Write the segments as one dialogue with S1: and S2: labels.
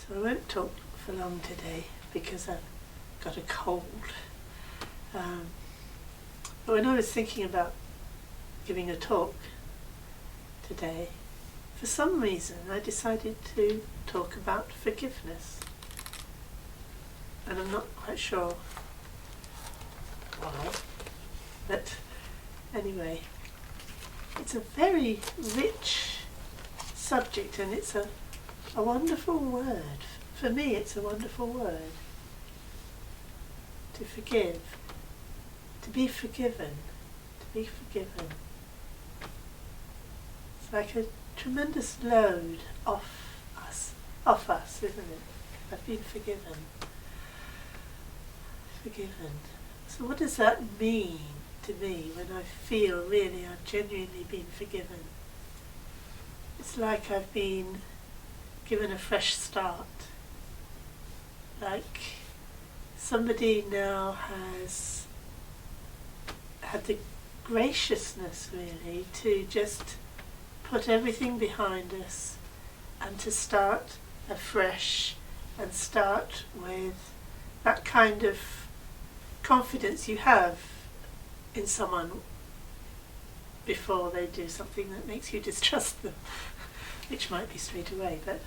S1: So I won't talk for long today because I've got a cold. But when I was thinking about giving a talk today, for some reason I decided to talk about forgiveness. And I'm not quite sure why. But anyway, it's a very rich subject, and it's a wonderful word. For me, it's a wonderful word. To forgive. To be forgiven. To be forgiven. It's like a tremendous load off us, isn't it? I've been forgiven. Forgiven. So what does that mean to me when I feel really I've genuinely been forgiven? It's like I've been given a fresh start. Like somebody now has had the graciousness really to just put everything behind us and to start afresh and start with that kind of confidence you have in someone before they do something that makes you distrust them, which might be straight away, but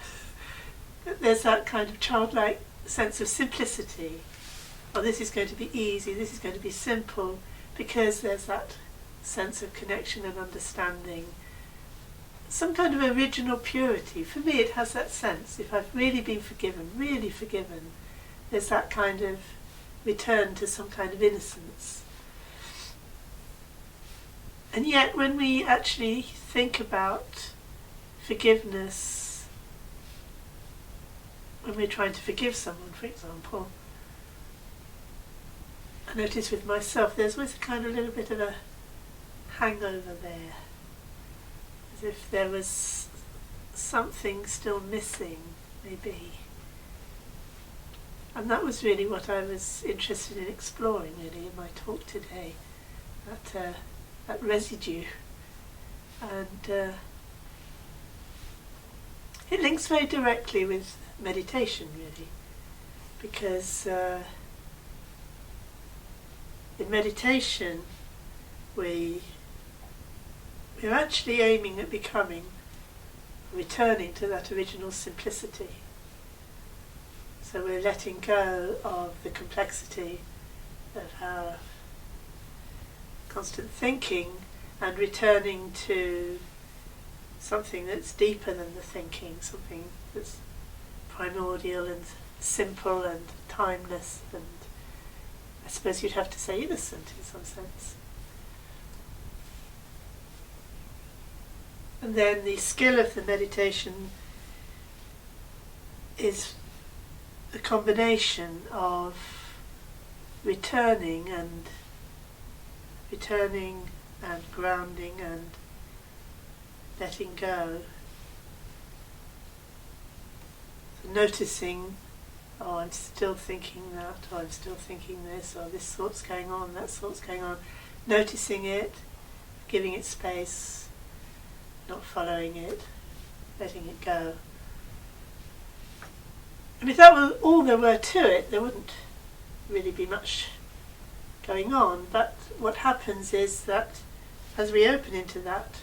S1: there's that kind of childlike sense of simplicity. Oh, this is going to be easy, this is going to be simple, because there's that sense of connection and understanding. Some kind of original purity. For me it has that sense. If I've really been forgiven, really forgiven, there's that kind of return to some kind of innocence. And yet when we actually think about forgiveness, when we're trying to forgive someone, for example, I notice with myself there's always a kind of little bit of a hangover there, as if there was something still missing, maybe. And that was really what I was interested in exploring really in my talk today, that residue. And it links very directly with meditation really, because in meditation we're actually aiming at returning to that original simplicity. So we're letting go of the complexity of our constant thinking and returning to something that's deeper than the thinking, something that's primordial and simple and timeless, and I suppose you'd have to say innocent in some sense. And then the skill of the meditation is the combination of returning and grounding and letting go. So noticing, oh, I'm still thinking that, or I'm still thinking this, or this thought's going on, that thought's going on. Noticing it, giving it space, not following it, letting it go. And if that were all there were to it, there wouldn't really be much going on. But what happens is that as we open into that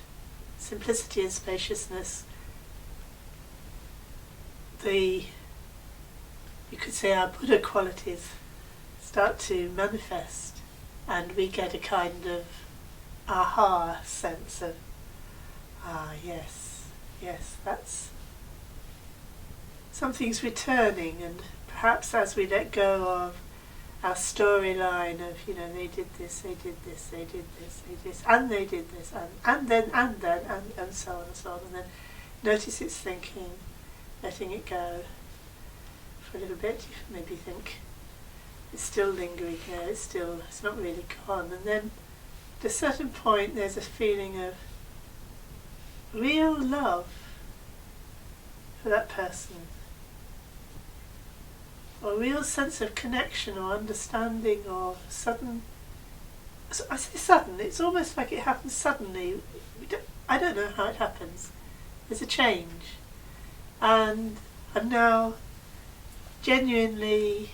S1: simplicity and spaciousness, you could say our Buddha qualities start to manifest, and we get a kind of aha sense of, yes, that's something's returning. And perhaps as we let go of our storyline of, they did this, they did this, they did this, they did this, and they did this, and then, and so on and so on, and then notice its thinking, letting it go for a little bit. You maybe think it's still lingering here, it's not really gone, and then at a certain point there's a feeling of real love for that person, or a real sense of connection or understanding, or sudden, I say sudden, it's almost like it happens suddenly. I don't know how it happens. There's a change, and I'm now genuinely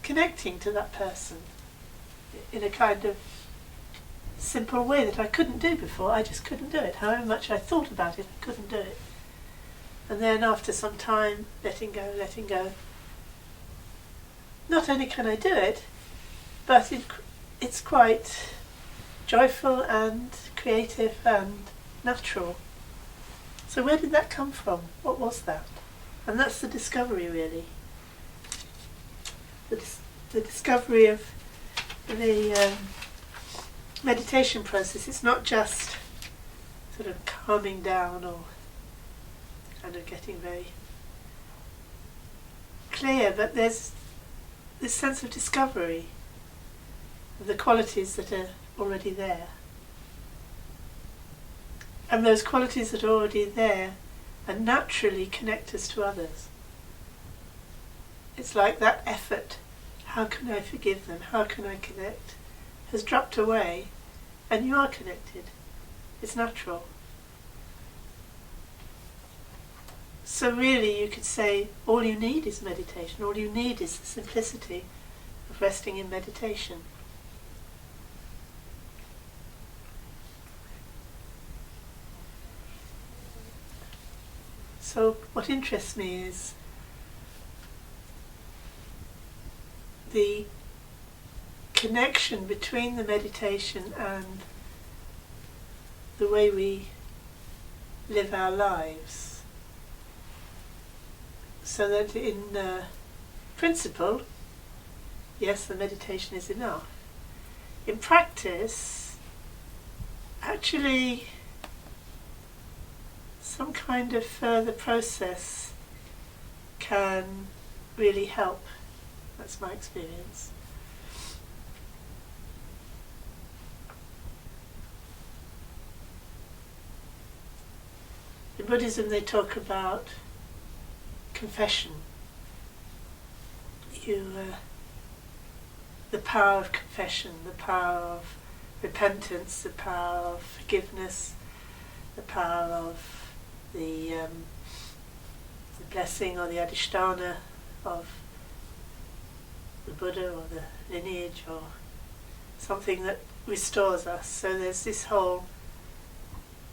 S1: connecting to that person in a kind of simple way that I couldn't do before. I just couldn't do it. However much I thought about it, I couldn't do it. And then after some time, letting go, not only can I do it, but it's quite joyful and creative and natural. So where did that come from? What was that? And that's the discovery, really. The discovery of the meditation process. It's not just sort of calming down or kind of getting very clear, but there's this sense of discovery of the qualities that are already there. And those qualities that are already there and naturally connect us to others. It's like that effort, how can I forgive them, how can I connect, has dropped away, and you are connected. It's natural. So really you could say all you need is meditation, all you need is the simplicity of resting in meditation. So what interests me is the connection between the meditation and the way we live our lives. So that in principle, yes, the meditation is enough. In practice, actually, some kind of further process can really help. That's my experience. In Buddhism they talk about confession. The power of confession, the power of repentance, the power of forgiveness, the power of the blessing or the adhisthana of the Buddha or the lineage or something that restores us. So there's this whole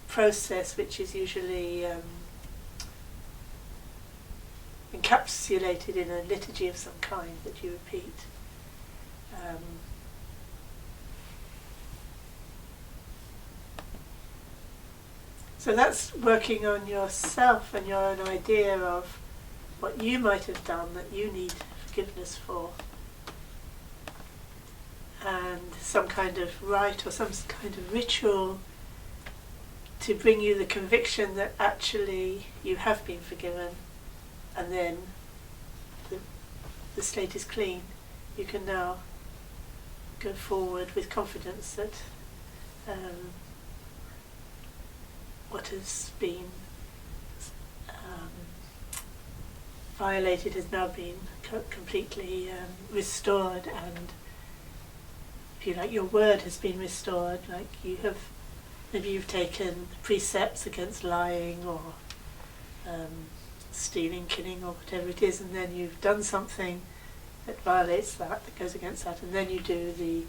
S1: process which is usually encapsulated in a liturgy of some kind that you repeat. So that's working on yourself and your own idea of what you might have done that you need forgiveness for, and some kind of rite or some kind of ritual to bring you the conviction that actually you have been forgiven, and then the slate is clean. You can now go forward with confidence that what has been violated has now been completely restored, and if you like, your word has been restored. Like maybe you've taken precepts against lying or stealing, killing, or whatever it is, and then you've done something that violates that goes against that, and then you do the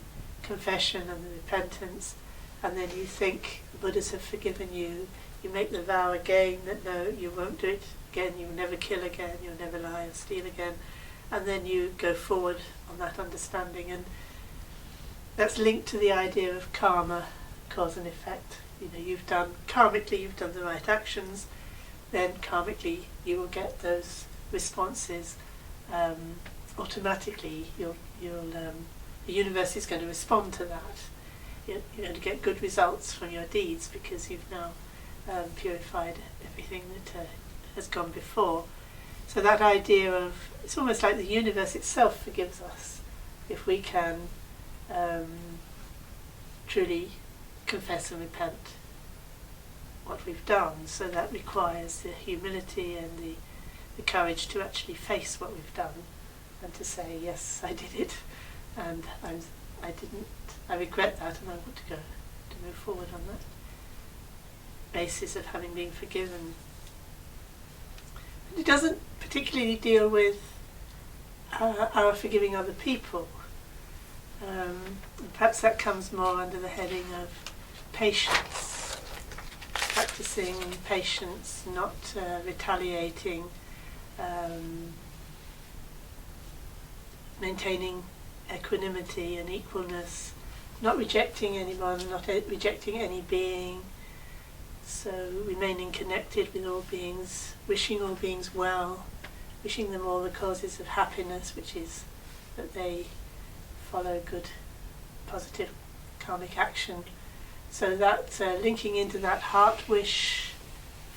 S1: confession and the repentance, and then you think the Buddhas have forgiven you. You make the vow again that no, you won't do it again, you'll never kill again, you'll never lie or steal again, and then you go forward on that understanding. And that's linked to the idea of karma, cause and effect. Karmically you've done the right actions, then karmically you will get those responses. Automatically the universe is going to respond to that. You're going to get good results from your deeds because you've now purified everything that has gone before. So that idea of, it's almost like the universe itself forgives us if we can truly confess and repent what we've done. So that requires the humility and the courage to actually face what we've done and to say, yes, I did it, and I regret that, and I want to move forward on that basis of having been forgiven. it doesn't particularly deal with our forgiving other people. Perhaps that comes more under the heading of patience, practicing patience, not retaliating, maintaining equanimity and equalness, not rejecting anyone, not rejecting any being, so remaining connected with all beings, wishing all beings well, wishing them all the causes of happiness, which is that they follow good, positive karmic action. So that linking into that heart wish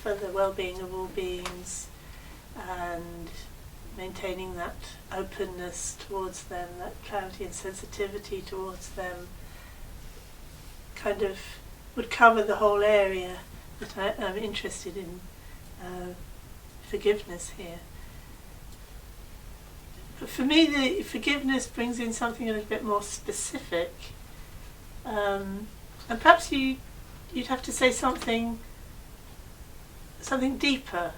S1: for the well-being of all beings and maintaining that openness towards them, that clarity and sensitivity towards them, kind of would cover the whole area that I'm interested in forgiveness here. But for me, the forgiveness brings in something a little bit more specific, and perhaps you'd have to say something deeper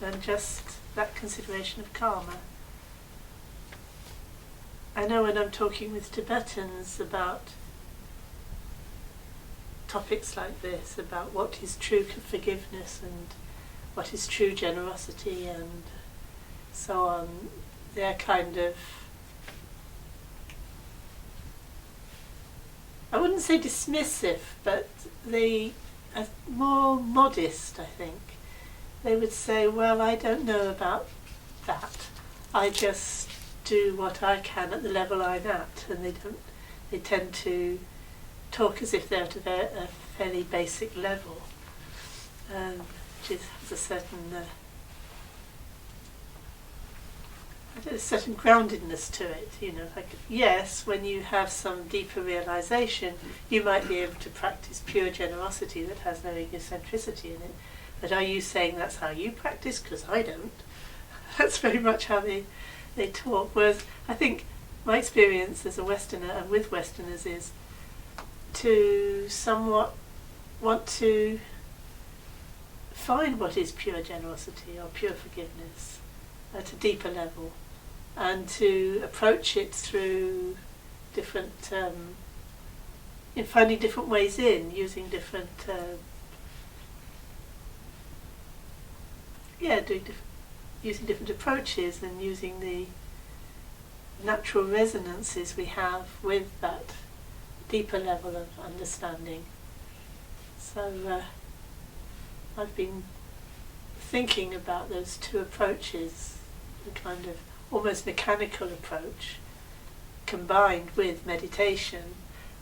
S1: than just that consideration of karma. I know when I'm talking with Tibetans about topics like this, about what is true forgiveness and what is true generosity and so on, they're kind of, I wouldn't say dismissive, but they are more modest, I think. They would say, well, I don't know about that. I just do what I can at the level I'm at, and they tend to talk as if they're at a fairly basic level, which has a certain groundedness to it, like, yes, when you have some deeper realization, you might be able to practice pure generosity that has no egocentricity in it. But are you saying that's how you practice? Because I don't. That's very much how they talk. Whereas I think my experience as a Westerner and with Westerners is to somewhat want to find what is pure generosity or pure forgiveness at a deeper level, and to approach it through different, in finding different ways in, using different, using different approaches and using the natural resonances we have with that deeper level of understanding. So I've been thinking about those two approaches, the kind of almost mechanical approach combined with meditation,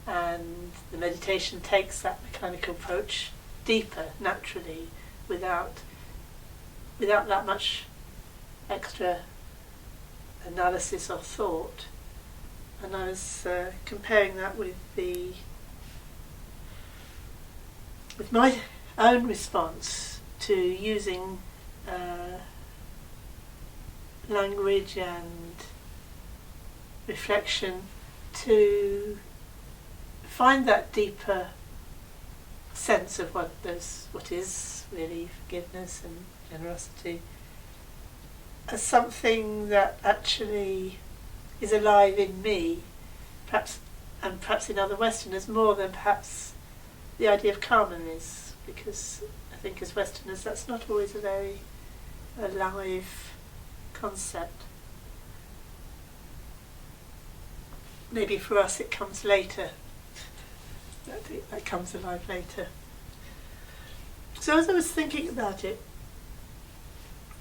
S1: and the meditation takes that mechanical approach deeper naturally without that much extra analysis or thought. And I was comparing that with my own response to using language and reflection to find that deeper sense of what is really forgiveness and generosity as something that actually is alive in me, perhaps in other Westerners more than perhaps the idea of karma is, because I think as Westerners that's not always a very alive concept. Maybe for us it comes later, that comes alive later. So as I was thinking about it,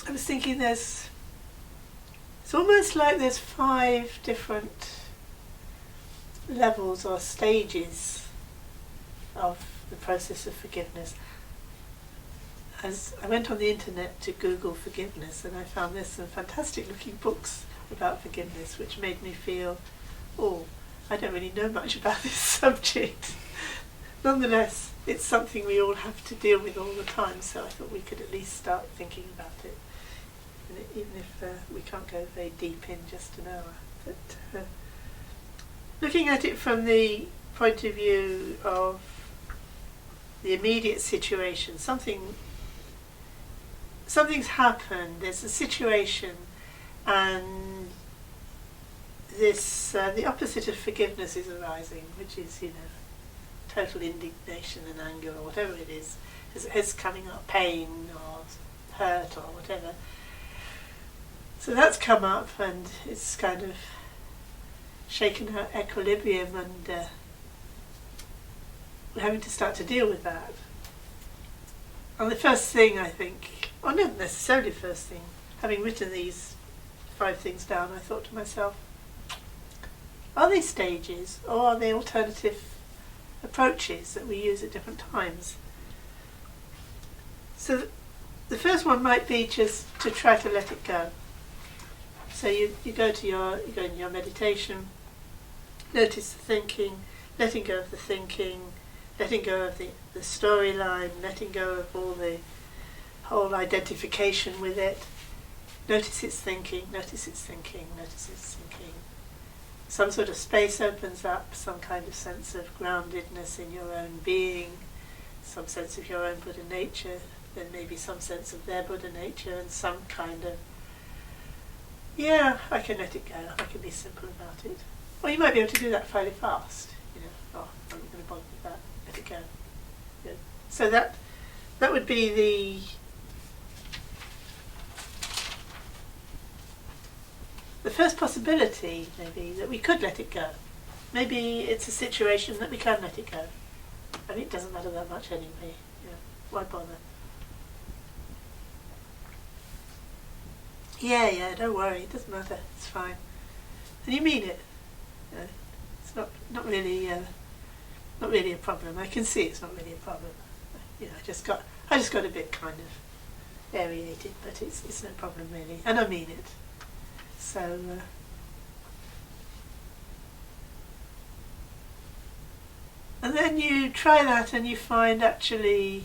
S1: I was thinking it's almost like there's 5 different levels or stages of the process of forgiveness. As I went on the internet to Google forgiveness, and I found there's some fantastic looking books about forgiveness, which made me feel, I don't really know much about this subject. Nonetheless, it's something we all have to deal with all the time, so I thought we could at least start thinking about it, even if we can't go very deep in just an hour. But looking at it from the point of view of the immediate situation, something something's happened, there's a situation, and this the opposite of forgiveness is arising, which is, total indignation and anger or whatever it is coming up, pain or hurt or whatever. So that's come up and it's kind of shaken our equilibrium, and we're having to start to deal with that. And the first thing, I think, or not necessarily first thing, having written these 5 things down, I thought to myself, are they stages or are they alternative approaches that we use at different times? So the first one might be just to try to let it go. So you go in your meditation, notice the thinking, letting go of the thinking, letting go of the storyline, letting go of all the whole identification with it. Notice its thinking, notice its thinking, notice its thinking. Some sort of space opens up, some kind of sense of groundedness in your own being, some sense of your own Buddha nature, then maybe some sense of their Buddha nature, and some kind of, I can let it go, I can be simple about it. Or you might be able to do that fairly fast, I'm not going to bother with that, let it go. Yeah. So that would be the first possibility, maybe, that we could let it go. Maybe it's a situation that we can let it go. I mean, it doesn't matter that much anyway. Why bother? Yeah, don't worry, it doesn't matter, it's fine. And you mean it. It's not really a problem. I can see it's not really a problem. I just got a bit kind of aerated, but it's no problem really, and I mean it. So and then you try that and you find actually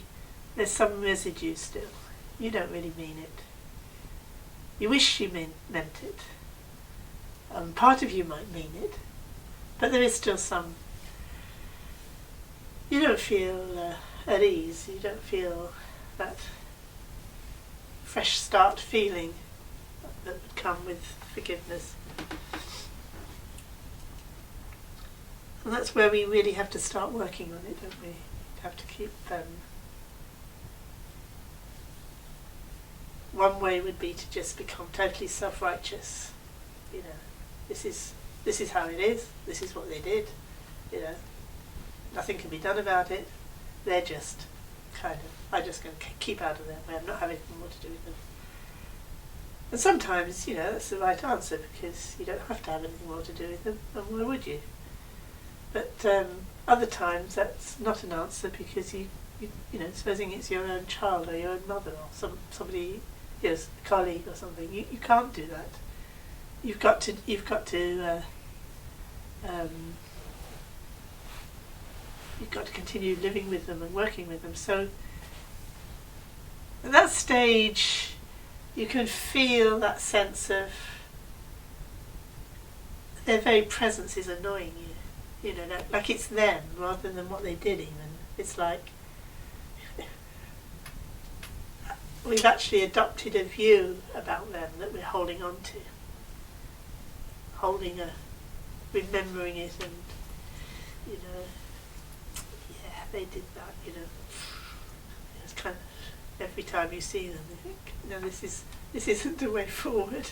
S1: there's some residue still. You don't really mean it. You wish you meant it. Part of you might mean it, but there is still some. You don't feel at ease. You don't feel that fresh start feeling that would come with forgiveness. And that's where we really have to start working on it, don't we? We have to keep one way would be to just become totally self-righteous. This is how it is. This is what they did. Nothing can be done about it. They're just I'm just going to keep out of their way. I'm not having anything more to do with them. And sometimes, that's the right answer, because you don't have to have anything more to do with them, and why would you? But other times that's not an answer, because supposing it's your own child or your own mother or somebody, a colleague or something, you can't do that. You've got to continue living with them and working with them. So at that stage, you can feel that sense of their very presence is annoying you. Like it's them rather than what they did even. It's like we've actually adopted a view about them that we're holding on to. Remembering it, and they did that, it's kind of every time you see them you think, this isn't the way forward.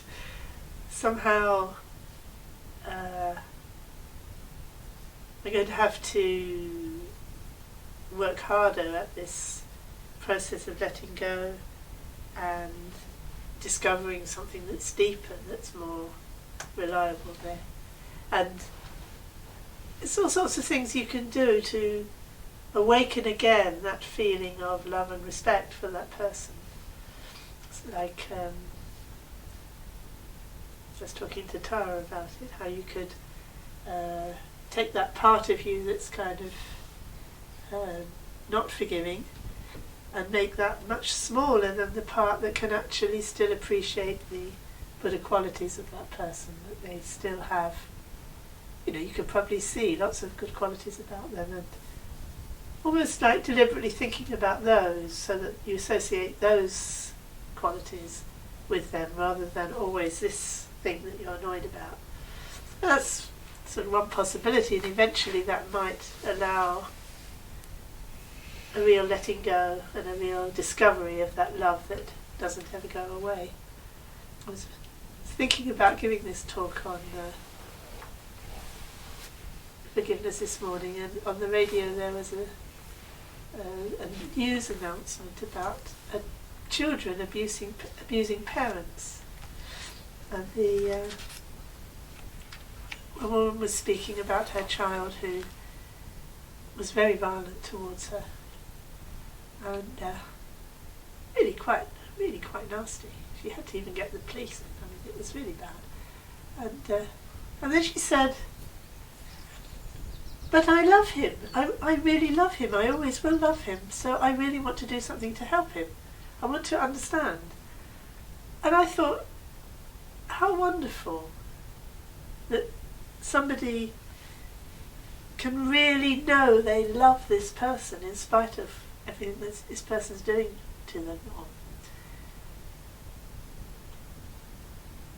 S1: Somehow we're going to have to work harder at this process of letting go and discovering something that's deeper, that's more reliable there. And it's all sorts of things you can do to awaken again that feeling of love and respect for that person. It's like just talking to Tara about it, how you could take that part of you that's kind of not forgiving and make that much smaller than the part that can actually still appreciate the Buddha qualities of that person, that they still have. You could probably see lots of good qualities about them, and almost like deliberately thinking about those so that you associate those qualities with them, rather than always this thing that you're annoyed about. That's sort of one possibility, and eventually that might allow a real letting go and a real discovery of that love that doesn't ever go away. I was thinking about giving this talk on forgiveness this morning, and on the radio there was a news announcement about children abusing parents, and a woman was speaking about her child who was very violent towards her, and really quite nasty. She had to even get the police in. I mean, it was really bad. And then she said, "But I love him. I really love him. I always will love him. So I really want to do something to help him. I want to understand." And I thought, how wonderful that somebody can really know they love this person in spite of everything that this person's doing to them. Or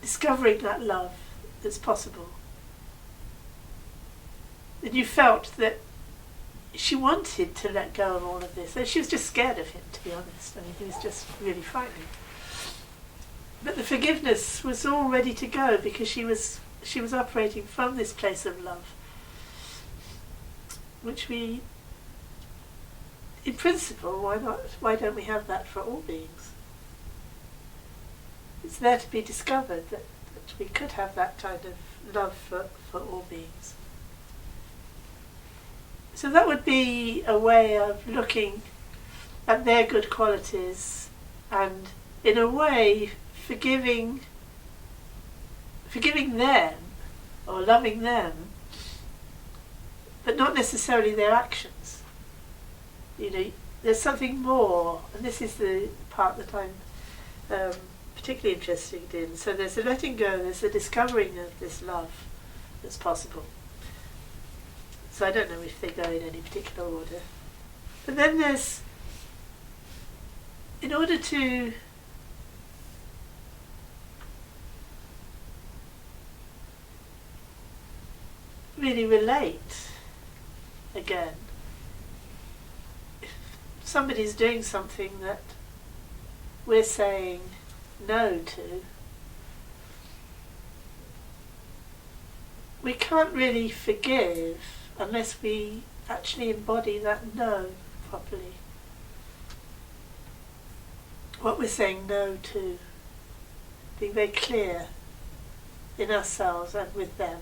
S1: discovering that love that's possible. And you felt that she wanted to let go of all of this. And she was just scared of him, to be honest. I mean, he was just really frightening. But the forgiveness was all ready to go, because she was operating from this place of love, which we, in principle, why not? Why don't we have that for all beings? It's there to be discovered that we could have that kind of love for all beings. So that would be a way of looking at their good qualities and, in a way, forgiving them or loving them, but not necessarily their actions. You know, there's something more, and this is the part that I'm particularly interested in. So there's a letting go, there's a discovering of this love that's possible. So I don't know if they go in any particular order. But then there's, in order to really relate again, if somebody's doing something that we're saying no to, we can't really forgive unless we actually embody that no properly. What we're saying no to, being very clear in ourselves and with them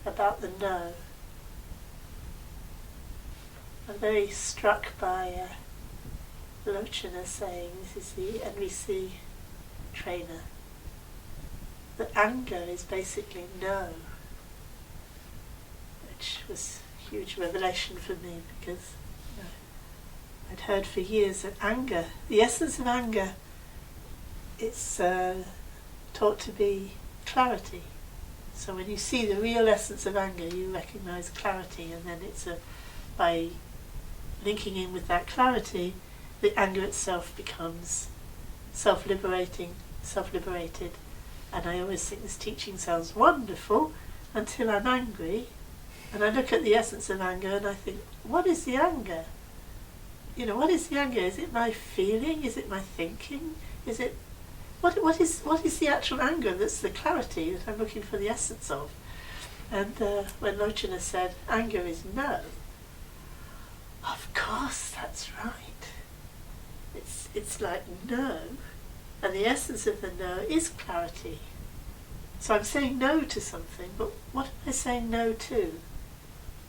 S1: about the no. I'm very struck by Lochana saying, this is the NVC trainer, that anger is basically no, which was a huge revelation for me, because I'd heard for years that anger, the essence of anger, it's taught to be clarity. So when you see the real essence of anger, you recognise clarity, and then it's by linking in with that clarity, the anger itself becomes self-liberated, and I always think this teaching sounds wonderful until I'm angry, and I look at the essence of anger and I think, what is the anger? You know, what is the anger? Is it my feeling? Is it my thinking? Is it what is the actual anger that's the clarity that I'm looking for the essence of? And when Lochana said anger is no, of course that's right. It's like no, and the essence of the no is clarity. So I'm saying no to something, but what am I saying no to?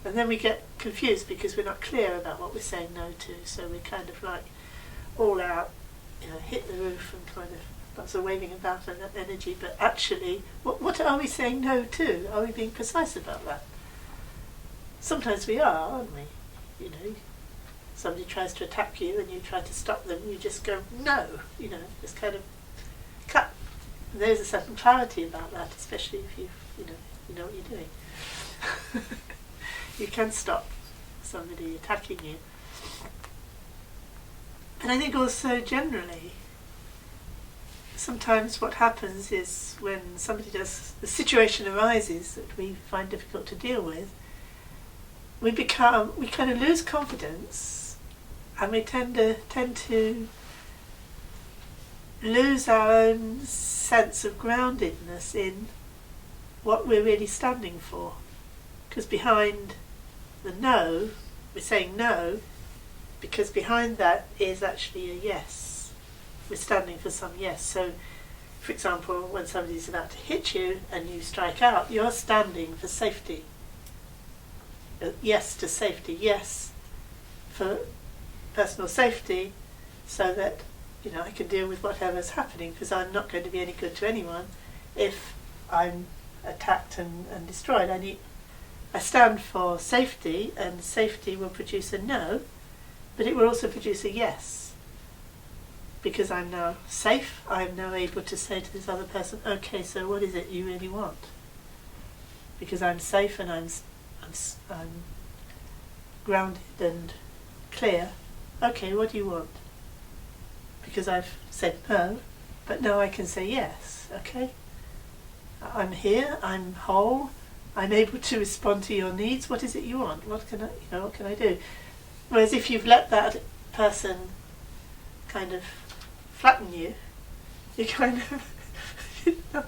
S1: And then we get confused because we're not clear about what we're saying no to. So we're kind of like all out, hit the roof and kind of lots of waving about and that energy. But actually, what are we saying no to? Are we being precise about that? Sometimes we are, aren't we? Somebody tries to attack you and you try to stop them, you just go, no, just kind of cut. And there's a certain clarity about that, especially if you know what you're doing. You can stop somebody attacking you. And I think also generally, sometimes what happens is when the situation arises that we find difficult to deal with, we kind of lose confidence, and we tend to lose our own sense of groundedness in what we're really standing for. Because behind the no, we're saying no, because behind that is actually a yes. We're standing for some yes. So, for example, when somebody's about to hit you and you strike out, you're standing for safety. Yes to safety, yes for personal safety, so that I can deal with whatever's happening, because I'm not going to be any good to anyone if I'm attacked and destroyed. I stand for safety, and safety will produce a no, but it will also produce a yes, because I'm now safe. I'm now able to say to this other person, okay, so what is it you really want? Because I'm safe and I'm grounded and clear. Okay, what do you want? Because I've said no, but now I can say yes. Okay, I'm here, I'm whole, I'm able to respond to your needs. What is it you want? What can I do? Whereas if you've let that person kind of flatten you, you kind of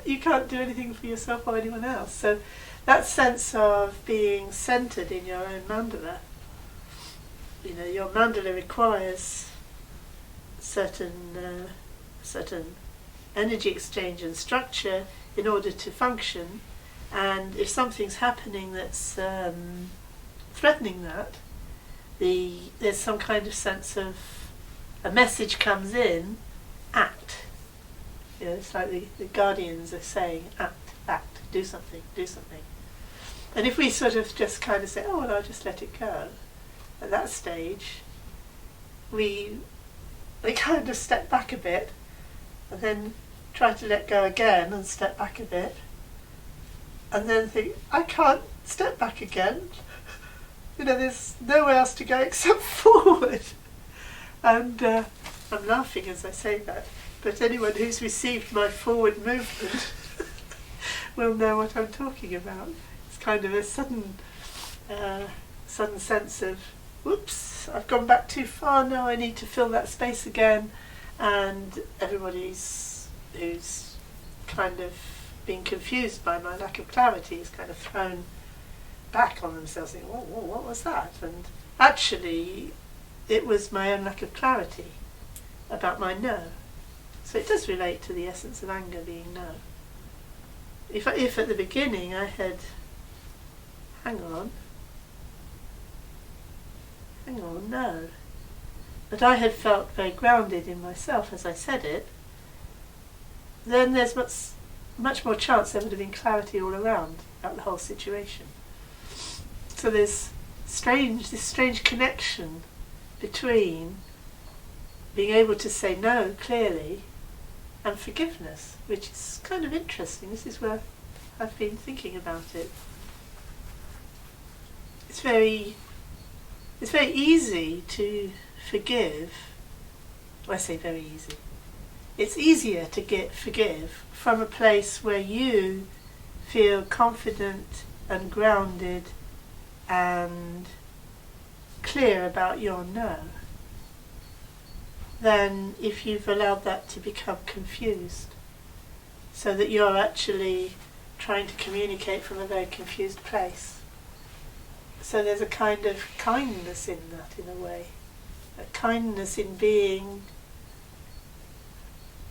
S1: you can't do anything for yourself or anyone else. So that sense of being centered in your own mandala, your mandala requires certain energy exchange and structure in order to function. And if something's happening that's threatening that, there's some kind of sense of a message comes in, act. It's like the guardians are saying, act, do something. And if we sort of just kind of say, oh, well, I'll just let it go, at that stage, we kind of step back a bit, and then try to let go again and step back a bit, and then think, I can't step back again. There's nowhere else to go except forward. And I'm laughing as I say that, but anyone who's received my forward movement will know what I'm talking about. It's kind of a sudden sense of, whoops, I've gone back too far, now I need to fill that space again. And everybody's who's kind of being confused by my lack of clarity is kind of thrown back on themselves, thinking, whoa, what was that? And actually, it was my own lack of clarity about my no. So it does relate to the essence of anger being no. If at the beginning I had, hang on, no, but I had felt very grounded in myself as I said it, then there's much more chance there would have been clarity all around about the whole situation. So there's this strange connection between being able to say no clearly and forgiveness, which is kind of interesting. This is where I've been thinking about it. It's very easy to forgive. Well, I say very easy. It's easier to forgive from a place where you feel confident and grounded and clear about your no, than if you've allowed that to become confused, so that you're actually trying to communicate from a very confused place. So there's a kind of kindness in that, in a way. A kindness in being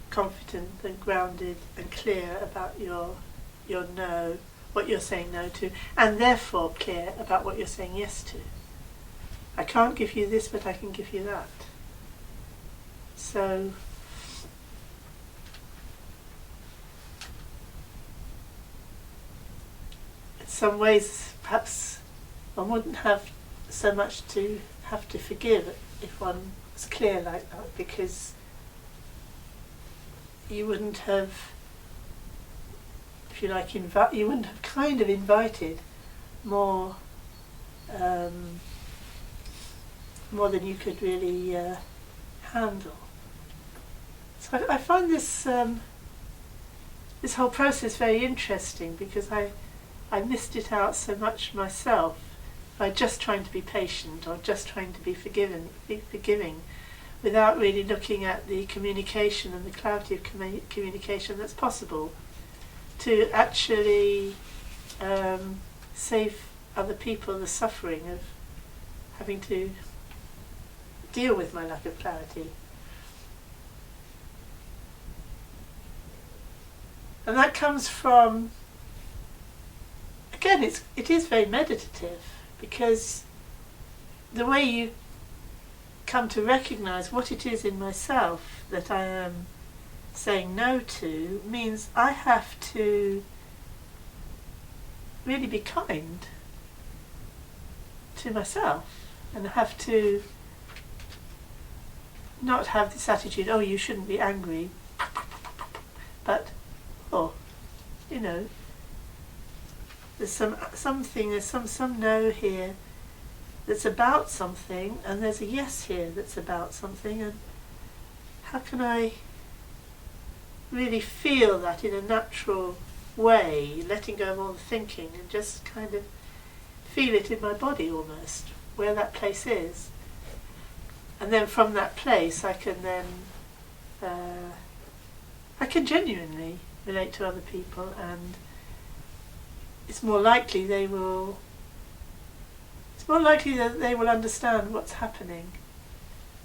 S1: confident and grounded and clear about your no, what you're saying no to, and therefore clear about what you're saying yes to. I can't give you this, but I can give you that. So in some ways, perhaps one wouldn't have so much to have to forgive if one was clear like that, because you wouldn't have, if you like, you wouldn't have kind of invited more than you could really handle. So I find this this whole process very interesting, because I missed it out so much myself by just trying to be patient or just trying to be forgiving, without really looking at the communication and the clarity of communication that's possible to actually save other people the suffering of having to deal with my lack of clarity. And that comes from, again, it is very meditative, because the way you come to recognize what it is in myself that I am saying no to means I have to really be kind to myself, and have to not have this attitude, oh, you shouldn't be angry, but, oh, you know, there's something, there's some no here that's about something, and there's a yes here that's about something, and how can I really feel that in a natural way, letting go of all the thinking, and just kind of feel it in my body almost, where that place is. And then from that place I can then I can genuinely relate to other people, and it's more likely that they will understand what's happening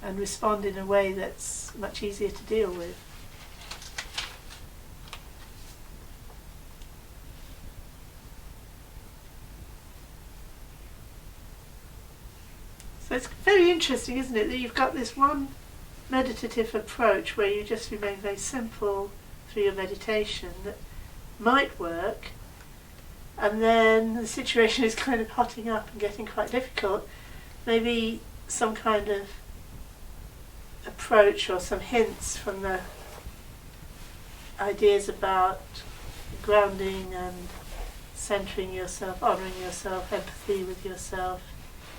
S1: and respond in a way that's much easier to deal with. So it's very interesting, isn't it, that you've got this one meditative approach where you just remain very simple through your meditation that might work, and then the situation is kind of hotting up and getting quite difficult. Maybe some kind of approach or some hints from the ideas about grounding and centering yourself, honouring yourself, empathy with yourself,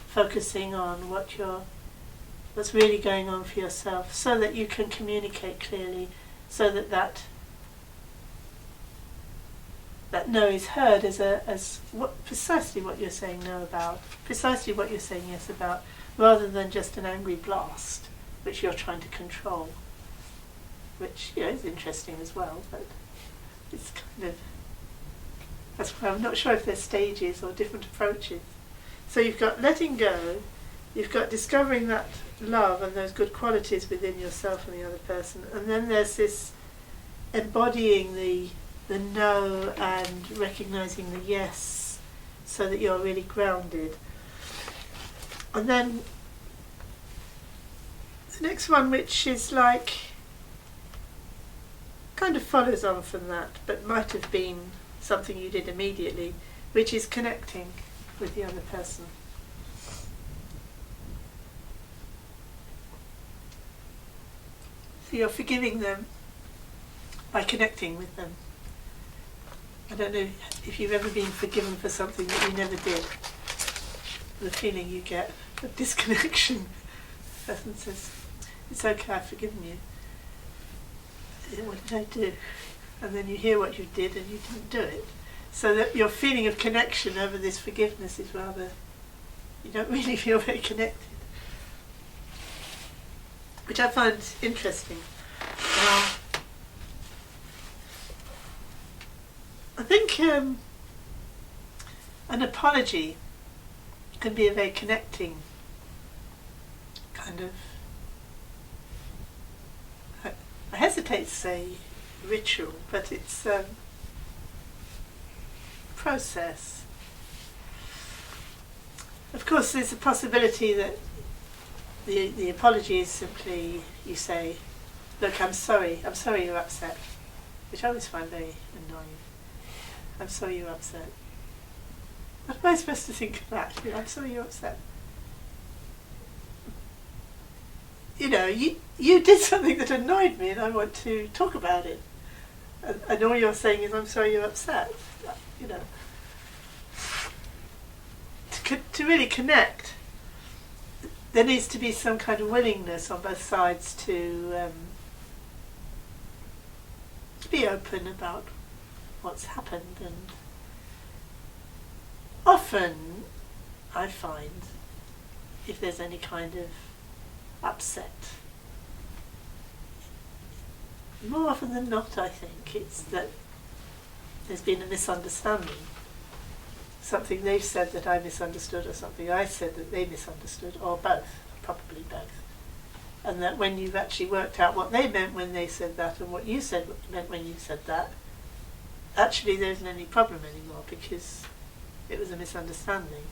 S1: focusing on what's really going on for yourself, so that you can communicate clearly, so that no is heard as precisely what you're saying no about, precisely what you're saying yes about, rather than just an angry blast which you're trying to control, which, you know, is interesting as well, but it's kind of, that's why I'm not sure if there's stages or different approaches. So you've got letting go, you've got discovering that love and those good qualities within yourself and the other person, and then there's this embodying the no and recognising the yes, so that you're really grounded. And then the next one, which is like, kind of follows on from that, but might have been something you did immediately, which is connecting with the other person. So you're forgiving them by connecting with them. I don't know if you've ever been forgiven for something that you never did. The feeling you get of disconnection. The person says, it's okay, I've forgiven you. What did I do? And then you hear what you did and you didn't do it. So that your feeling of connection over this forgiveness is rather, you don't really feel very connected. Which I find interesting. I think an apology can be a very connecting kind of, I hesitate to say ritual, but it's process. Of course, there's a possibility that the apology is simply, you say, look, I'm sorry you're upset, which I always find very annoying. I'm sorry you're upset. What am I supposed to think of that? You know, I'm sorry you're upset. You know, you did something that annoyed me and I want to talk about it. And all you're saying is, I'm sorry you're upset. You know. To really connect, there needs to be some kind of willingness on both sides to be open about what's happened. And often I find if there's any kind of upset, more often than not I think it's that there's been a misunderstanding. Something they've said that I misunderstood, or something I said that they misunderstood, or both, probably both. And that when you've actually worked out what they meant when they said that and what you said meant when you said that, actually there isn't any problem anymore because it was a misunderstanding.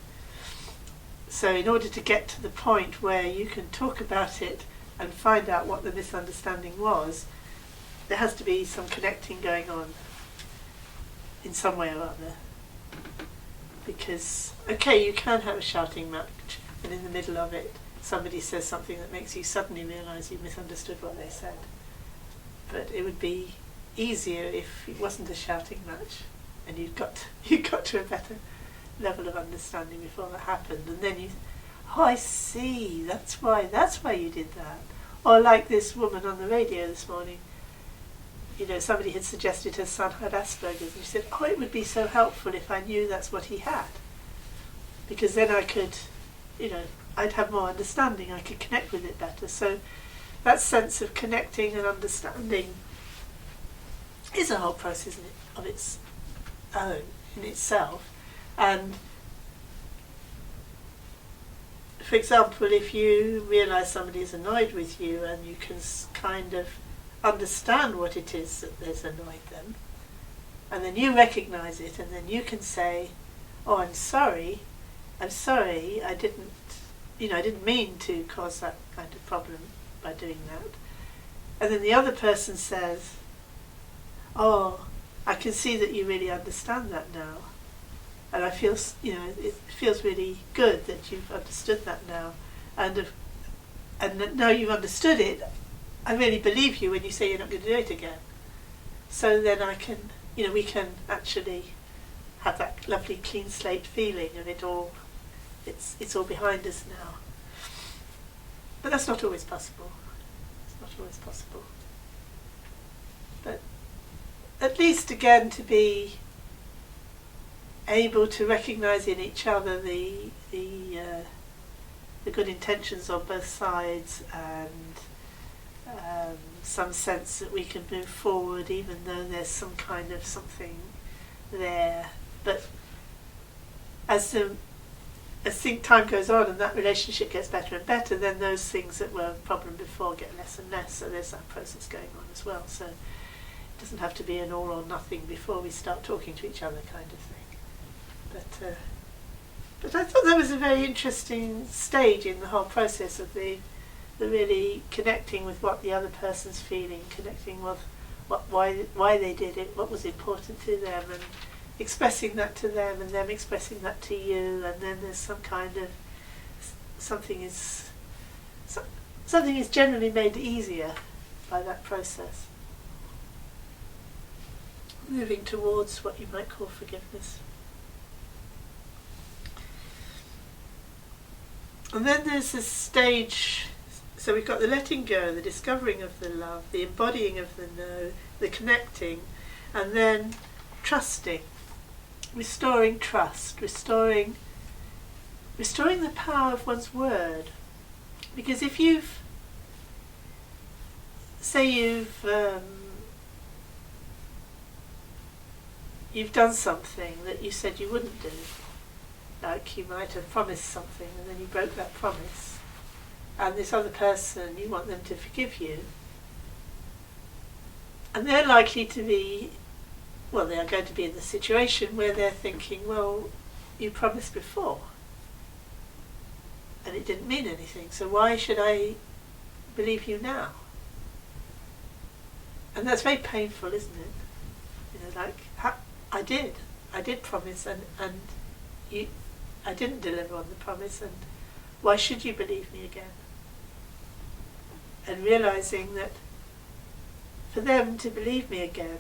S1: So in order to get to the point where you can talk about it and find out what the misunderstanding was, there has to be some connecting going on in some way or other. Because, okay, you can have a shouting match and in the middle of it somebody says something that makes you suddenly realise you misunderstood what they said. But it would be easier if it wasn't a shouting match and you got to a better level of understanding before that happened, and then you, oh, I see, that's why you did that. Or like this woman on the radio this morning, you know, somebody had suggested her son had Asperger's, and she said, oh, it would be so helpful if I knew that's what he had, because then I could, you know, I'd have more understanding, I could connect with it better. So that sense of connecting and understanding is a whole process of its own in itself. And for example, if you realise somebody is annoyed with you and you can kind of understand what it is that has annoyed them, and then you recognise it, and then you can say, oh, I'm sorry, I didn't mean to cause that kind of problem by doing that. And then the other person says, oh, I can see that you really understand that now. And I feel, you know, it feels really good that you've understood that now. And that now you've understood it, I really believe you when you say you're not going to do it again. So then I can, you know, we can actually have that lovely clean slate feeling of it all, it's all behind us now. But that's not always possible. It's not always possible. But at least again to be able to recognise in each other the good intentions on both sides, and some sense that we can move forward even though there's some kind of something there. But as time goes on and that relationship gets better and better, then those things that were a problem before get less and less. So there's that process going on as well. So it doesn't have to be an all or nothing before we start talking to each other kind of thing. But I thought that was a very interesting stage in the whole process of the really connecting with what the other person's feeling, connecting with why they did it, what was important to them, and expressing that to them, and them expressing that to you, and then there's some kind of something is generally made easier by that process, moving towards what you might call forgiveness. And then there's this stage, so we've got the letting go, the discovering of the love, the embodying of the know, the connecting, and then trusting, restoring trust, restoring the power of one's word. Because if you've done something that you said you wouldn't do, like you might have promised something and then you broke that promise, and this other person, you want them to forgive you, and they're likely to be, well, they are going to be in the situation where they're thinking, well, you promised before and it didn't mean anything, so why should I believe you now? And that's very painful, isn't it? You know, like, I did promise, and I didn't deliver on the promise, and why should you believe me again? And realising that for them to believe me again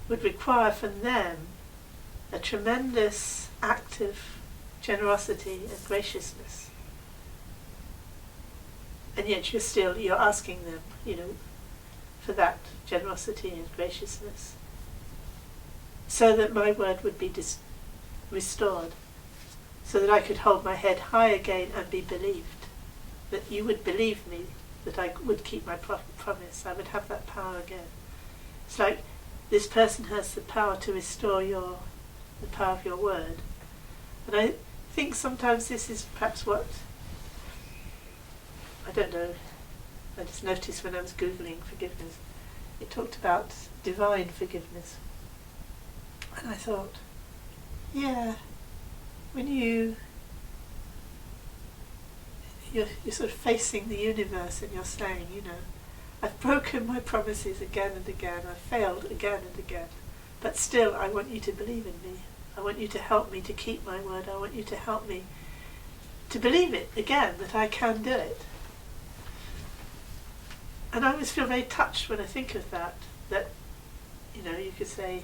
S1: would require from them a tremendous act of generosity and graciousness. And yet you're asking them, you know, for that generosity and graciousness, so that my word would be restored, so that I could hold my head high again and be believed, that you would believe me, that I would keep my promise, I would have that power again. It's like this person has the power to restore the power of your word. And I think sometimes this is perhaps what, I don't know, I just noticed when I was Googling forgiveness, it talked about divine forgiveness. And I thought, yeah, when you're sort of facing the universe and you're saying, I've broken my promises again and again, I've failed again and again, but still I want you to believe in me. I want you to help me to keep my word. I want you to help me to believe it again, that I can do it. And I always feel very touched when I think of that you could say,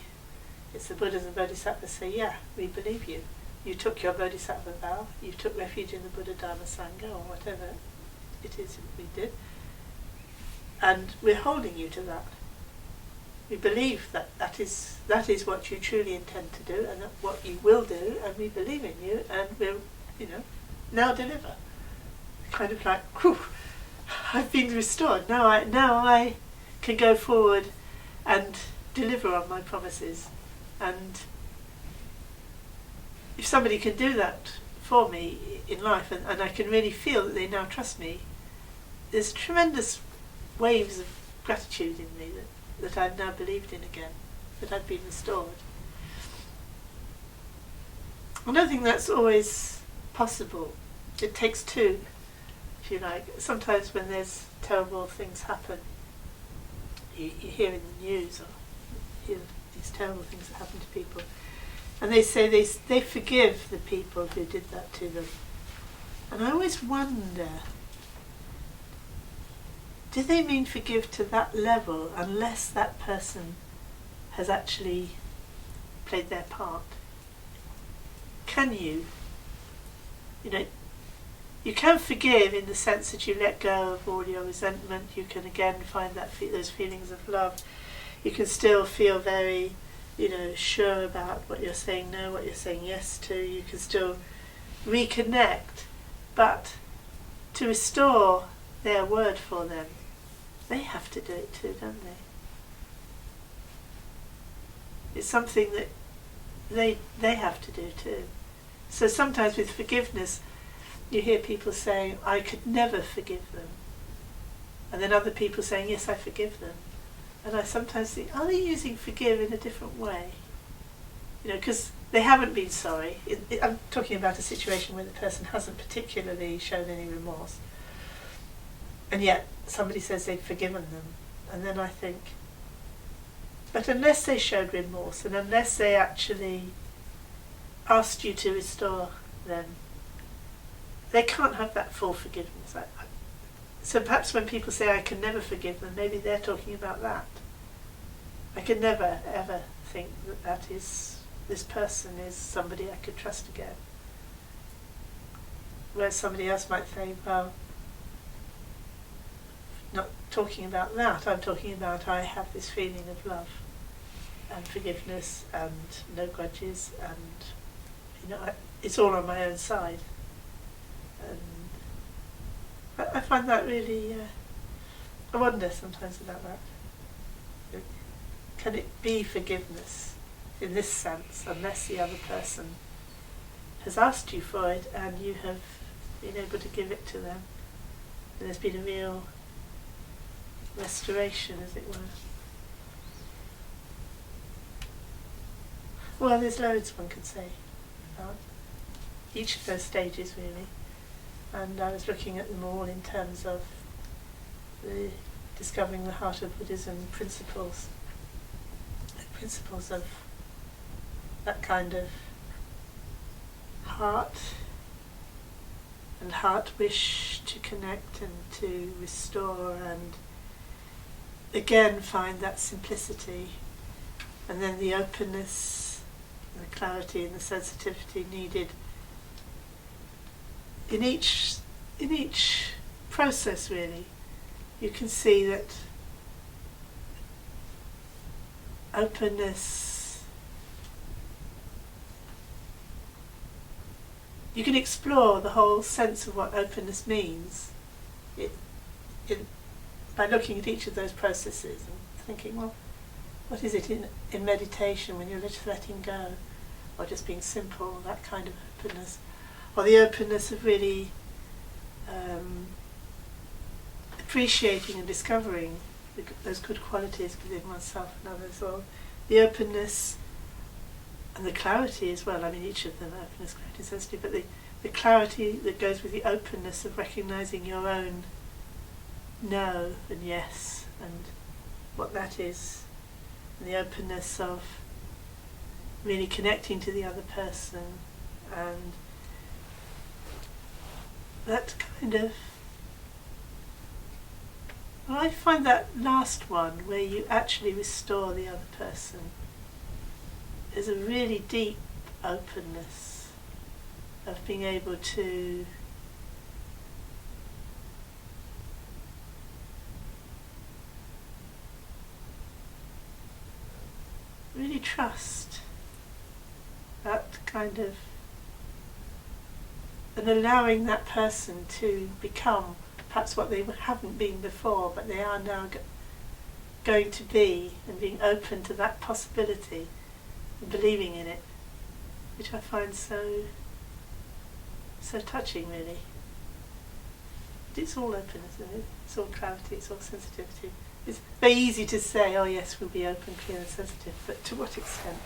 S1: it's the Buddhas and Bodhisattvas say, yeah, we believe you. You took your Bodhisattva vow, you took refuge in the Buddha, Dharma, Sangha, or whatever it is we did, and we're holding you to that. We believe that is what you truly intend to do, and that what you will do, and we believe in you, and we'll, now deliver. Kind of like, whew, I've been restored. Now I can go forward and deliver on my promises. And if somebody can do that for me in life, and I can really feel that they now trust me, there's tremendous waves of gratitude in me that I've now believed in again, that I've been restored. I don't think that's always possible. It takes two, if you like. Sometimes when there's terrible things happen, you hear in the news or hear these terrible things that happen to people, and they say they forgive the people who did that to them. And I always wonder, do they mean forgive to that level unless that person has actually played their part? Can you? You can forgive in the sense that you let go of all your resentment. You can again find those feelings of love. You can still feel very, sure about what you're saying no, what you're saying yes to. You can still reconnect. But to restore their word for them, they have to do it too, don't they? It's something that they have to do too. So sometimes with forgiveness, you hear people saying, I could never forgive them. And then other people saying, yes, I forgive them. And I sometimes think, are they using forgive in a different way? Because they haven't been sorry. I'm talking about a situation where the person hasn't particularly shown any remorse. And yet somebody says they've forgiven them. And then I think, but unless they showed remorse and unless they actually asked you to restore them, they can't have that full forgiveness. So perhaps when people say I can never forgive them, maybe they're talking about that. I could never ever think that this person is somebody I could trust again. Whereas somebody else might say, well, not talking about that, I'm talking about I have this feeling of love and forgiveness and no grudges, and it's all on my own side. And I find that really, I wonder sometimes about that. Can it be forgiveness in this sense unless the other person has asked you for it and you have been able to give it to them? And there's been a real restoration, as it were. Well, there's loads one could say about each of those stages, really. And I was looking at them all in terms of discovering the heart of Buddhism principles of that kind of heart and heart wish to connect and to restore and again find that simplicity, and then the openness and the clarity and the sensitivity needed in each process. Really, you can see that openness, you can explore the whole sense of what openness means by looking at each of those processes and thinking, well, what is it in meditation when you're just letting go, or just being simple, that kind of openness, or the openness of really appreciating and discovering those good qualities within oneself and others, or the openness and the clarity as well. I mean, each of them, openness, clarity, sensitive, but the clarity that goes with the openness of recognising your own no and yes and what that is, and the openness of really connecting to the other person, and that kind of, well, I find that last one where you actually restore the other person is a really deep openness of being able to really trust that kind of, and allowing that person to become perhaps what they haven't been before, but they are now going to be, and being open to that possibility and believing in it, which I find so touching, really. It's all openness, isn't it? It's all clarity, it's all sensitivity. It's very easy to say, oh yes, we'll be open, clear and sensitive, but to what extent?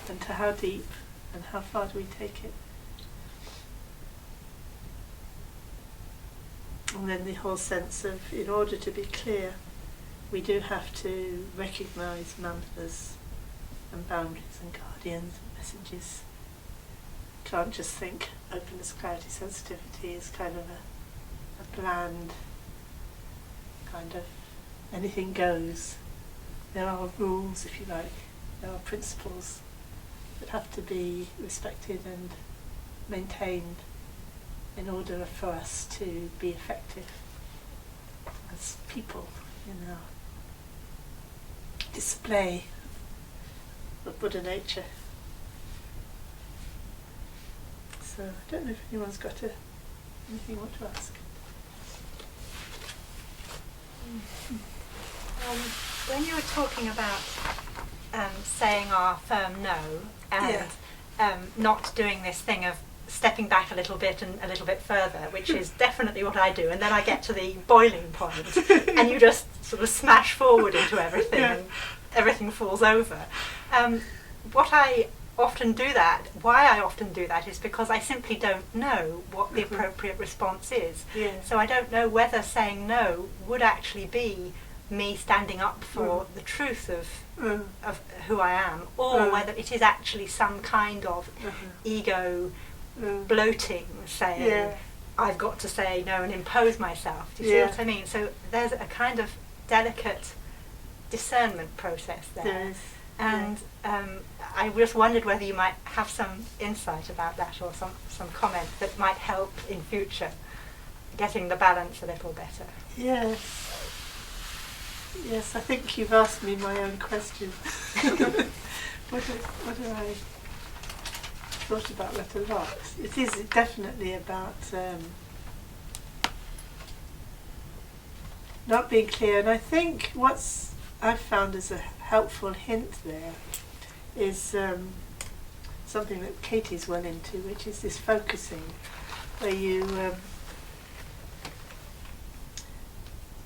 S1: And to how deep? And how far do we take it? And then the whole sense of, in order to be clear, we do have to recognise mantras and boundaries and guardians and messages. Can't just think openness, clarity, sensitivity is kind of a bland kind of anything goes. There are rules, if you like, there are principles that have to be respected and maintained in order for us to be effective as people in our display of Buddha nature. So I don't know if anyone's got anything you want to ask.
S2: When you were talking about saying our firm no and not doing this thing of stepping back a little bit and a little bit further, which is definitely what I do, and then I get to the boiling point and you just sort of smash forward into everything and everything falls over. Why I often do that is because I simply don't know what the appropriate response is. So I don't know whether saying no would actually be me standing up for the truth of who I am, or whether it is actually some kind of ego bloating, saying I've got to say no and impose myself. Do you see what I mean? So there's a kind of delicate discernment process there. And I just wondered whether you might have some insight about that, or some comment that might help in future getting the balance a little better.
S1: Yes, I think you've asked me my own question. What do I thought about that a lot? It is definitely about not being clear, and I think what's I've found as a helpful hint there is something that Katie's well into, which is this focusing, where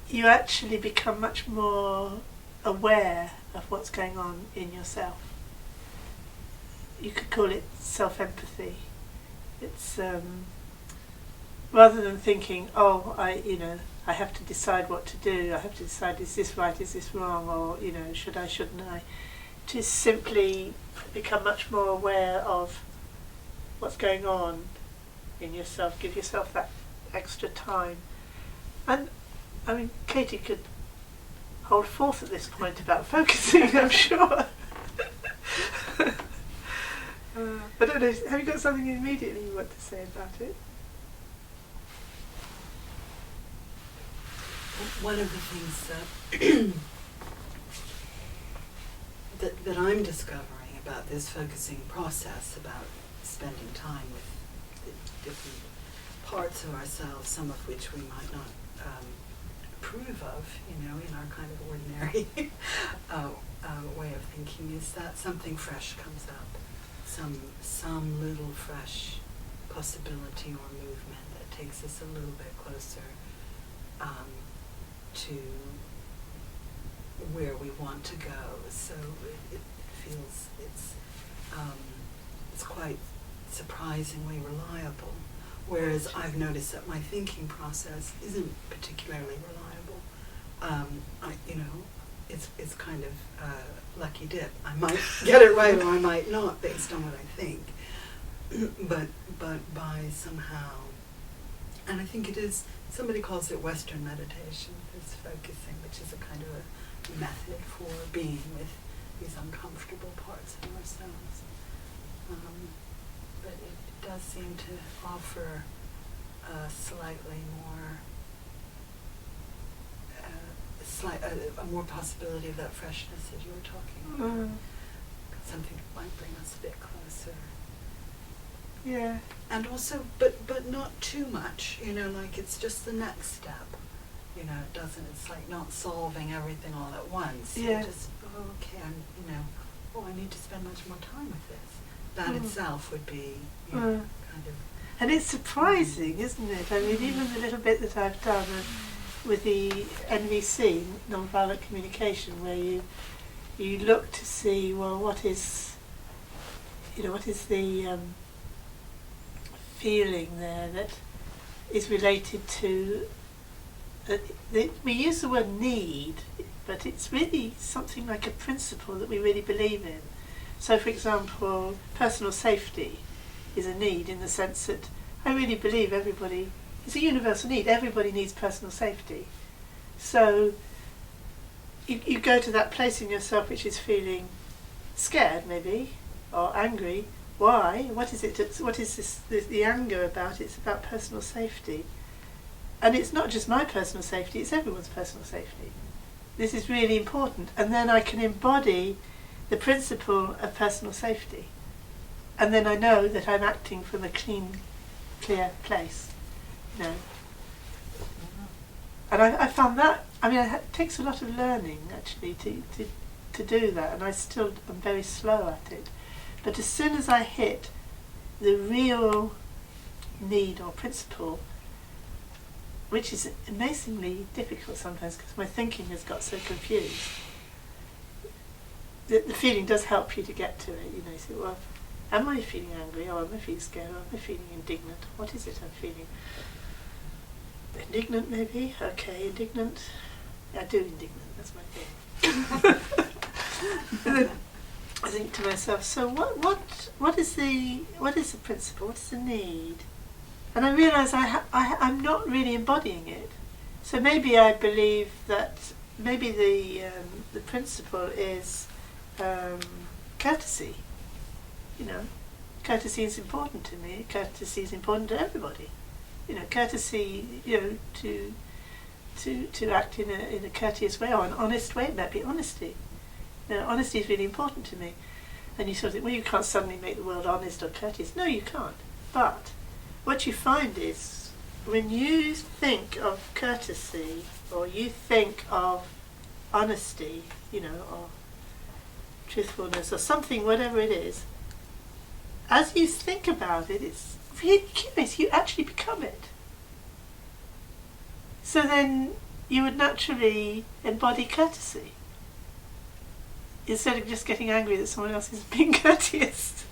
S1: you actually become much more aware of what's going on in yourself. You could call it self-empathy. It's rather than thinking, oh, I have to decide what to do, I have to decide, is this right, is this wrong, or, should I, shouldn't I, to simply become much more aware of what's going on in yourself, give yourself that extra time. And, I mean, Katie could hold forth at this point about focusing, I'm sure. I don't know, have you got something immediately you want to say about it?
S3: One of the things that that I'm discovering about this focusing process, about spending time with the different parts of ourselves, some of which we might not approve of, in our kind of ordinary way of thinking, is that something fresh comes up, some little fresh possibility or movement that takes us a little bit closer to where we want to go. So it feels it's quite surprisingly reliable. Whereas I've noticed that my thinking process isn't particularly reliable. It's kind of lucky dip. I might get it right or I might not, based on what I think. But by somehow, and I think it is, somebody calls it Western meditation, this focusing, which is a kind of a method for being with these uncomfortable parts of ourselves. But it does seem to offer a slightly more, a more possibility of that freshness that you were talking about. Something that might bring us a bit closer.
S1: Yeah.
S3: And also, but not too much, like it's just the next step. It doesn't, it's like not solving everything all at once.
S1: Yeah.
S3: Just, okay, I need to spend much more time with this. That itself would be, kind of...
S1: And it's surprising, isn't it? I mean, even the little bit that I've done with the NVC, non-violent communication, where you look to see, well, what is the feeling there that is related to, we use the word need, but it's really something like a principle that we really believe in. So, for example, personal safety is a need in the sense that I really believe it's a universal need. Everybody needs personal safety. So you go to that place in yourself which is feeling scared, maybe, or angry. Why? What is it? What is the anger about? It's about personal safety. And it's not just my personal safety, it's everyone's personal safety. This is really important. And then I can embody the principle of personal safety. And then I know that I'm acting from a clear place. And I found that, it takes a lot of learning, actually, to do that. And I still am very slow at it. But as soon as I hit the real need or principle, which is amazingly difficult sometimes because my thinking has got so confused, the feeling does help you to get to it. You say, well, am I feeling angry, or am I feeling scared, or am I feeling indignant? What is it I'm feeling? Indignant, maybe? Okay, indignant. I do indignant, that's my thing. I think to myself, so what is the principle? What is the need? And I realise I'm not really embodying it. So maybe I believe that maybe the principle is courtesy. Courtesy is important to me. Courtesy is important to everybody. Courtesy, to act in a courteous way or an honest way. It might be honesty. Honesty is really important to me. And you sort of think, well, you can't suddenly make the world honest or courteous. No, you can't. But what you find is when you think of courtesy or you think of honesty, or truthfulness or something, whatever it is, as you think about it, it's really curious, you actually become it. So then you would naturally embody courtesy instead of just getting angry that someone else is being courteous.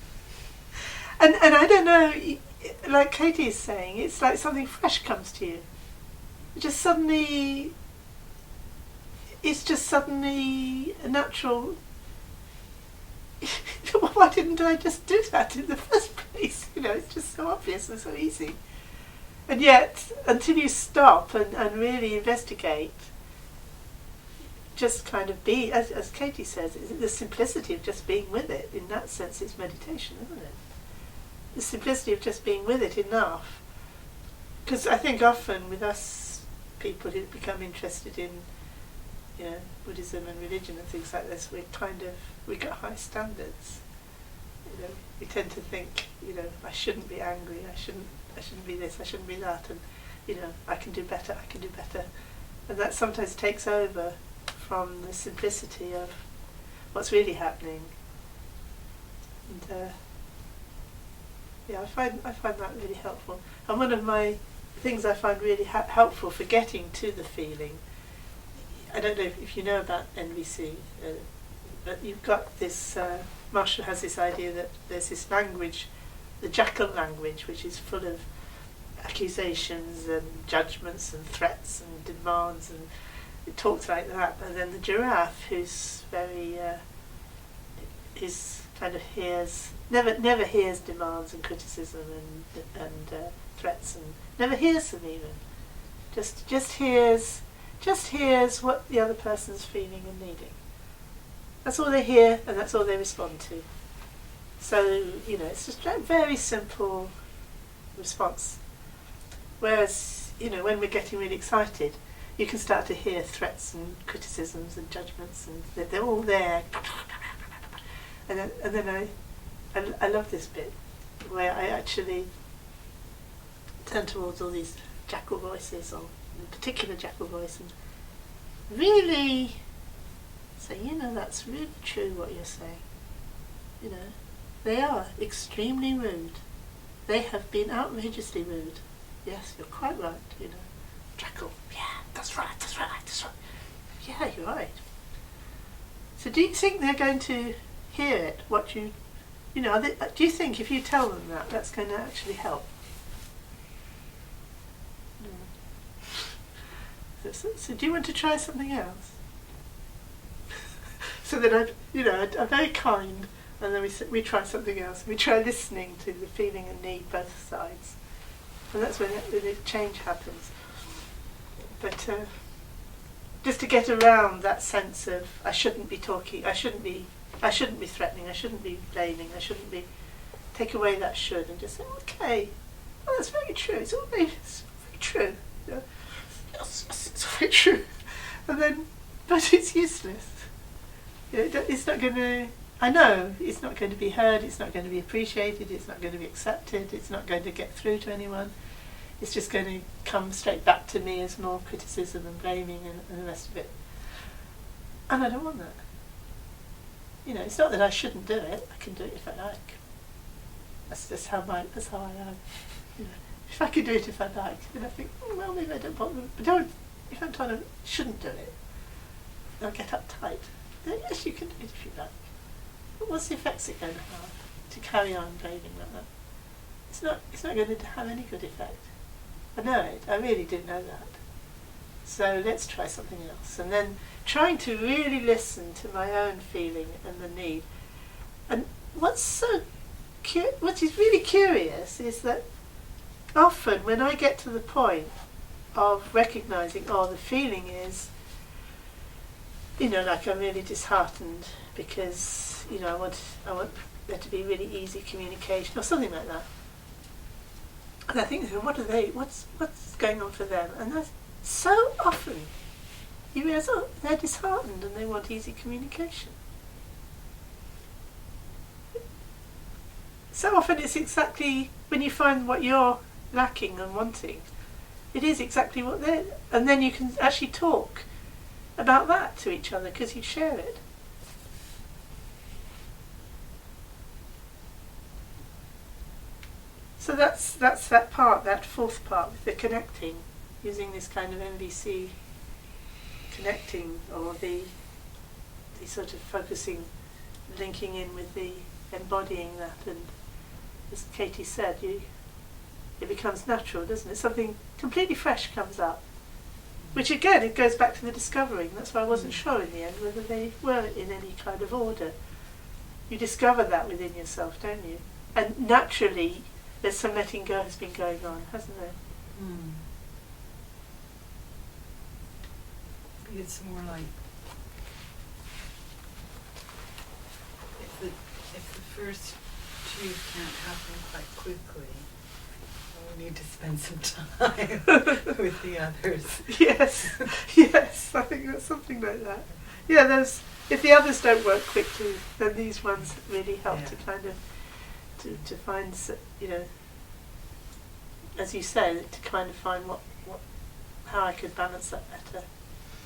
S1: And I don't know, like Katie is saying, it's like something fresh comes to you. It's just suddenly a natural. Why didn't I just do that in the first place? It's just so obvious and so easy. And yet, until you stop and really investigate, just kind of be, as Katie says, the simplicity of just being with it, in that sense it's meditation, isn't it? The simplicity of just being with it enough. Because I think often with us people who become interested in Buddhism and religion and things like this, we got high standards. We tend to think, I shouldn't be angry, I shouldn't be this, I shouldn't be that, and I can do better, and that sometimes takes over from the simplicity of what's really happening. And I find that really helpful. And one of my things I find really helpful for getting to the feeling, I don't know if you know about NVC, but you've got this, Marshall has this idea that there's this language, the jackal language, which is full of accusations and judgments and threats and demands, and it talks like that. And then the giraffe, who's very, never hears demands and criticism and threats, and never hears them even. Just hears what the other person's feeling and needing. That's all they hear, and that's all they respond to. So it's just a very simple response. Whereas when we're getting really excited, you can start to hear threats and criticisms and judgments, and they're all there. And then I love this bit where I actually turn towards all these jackal voices, or in particular jackal voice, and really say, that's really true what you're saying. They are extremely rude. They have been outrageously rude. Yes, you're quite right, Jackal, yeah, that's right. Yeah, you're right. So do you think they're going to hear it, do you think if you tell them that, that's going to actually help? No. So do you want to try something else? So then I'm very kind, and then we try something else. We try listening to the feeling and need both sides, and that's when the change happens. But just to get around that sense of I shouldn't be talking, I shouldn't be threatening, I shouldn't be blaming, I shouldn't be, take away that should and just say, okay, well, that's very true, it's very true. Yes, it's very true. And then, but it's useless. It's not going to, I know it's not going to be heard, it's not going to be appreciated, it's not going to be accepted, it's not going to get through to anyone. It's just going to come straight back to me as more criticism and blaming and the rest of it. And I don't want that. It's not that I shouldn't do it. I can do it if I like. That's how I am. If I can do it if I like, then I think, well, maybe I don't bother. But if I'm told I shouldn't do it, I'll get uptight. Then yes, you can do it if you like. But what's the effects it going to have to carry on blaming like that? It's not going to have any good effect. I know it. I really do know that. So let's try something else. And then trying to really listen to my own feeling and the need. And what is really curious is that often when I get to the point of recognizing, the feeling is, like I'm really disheartened because, I want there to be really easy communication or something like that. And I think, what's going on for them? And that's so often you realise, they're disheartened and they want easy communication. So often it's exactly when you find what you're lacking and wanting, it is exactly what they're, and then you can actually talk about that to each other because you share it. So that's that part, that fourth part, with the connecting, using this kind of MVC connecting, or the sort of focusing, linking in with the embodying that, and as Katie said, it becomes natural, doesn't it? Something completely fresh comes up, which again, it goes back to the discovering. That's why I wasn't sure in the end whether they were in any kind of order. You discover that within yourself, don't you? And naturally, there's some letting go has been going on, hasn't there?
S3: Mm. It's more like if the first two can't happen quite quickly, we need to spend some time with the others.
S1: Yes, yes, I think that's something like that. Yeah, if the others don't work quickly, then these ones really help to kind of to find, as you say, to kind of find how I could balance that better.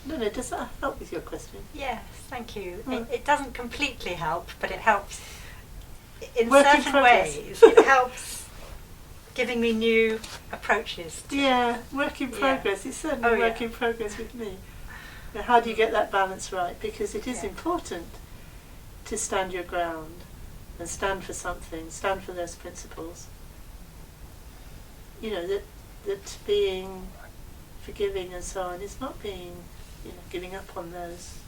S1: No, does that help with your question?
S2: Yes, thank you.
S1: Mm.
S2: It doesn't completely help, but it helps in
S1: Work in
S2: certain
S1: progress.
S2: ways. It helps giving me new approaches.
S1: Work in progress. It's certainly work in progress with me. Now, how do you get that balance right? Because it is important to stand your ground and stand for something, stand for those principles. That being forgiving and so on is not being, giving up on those.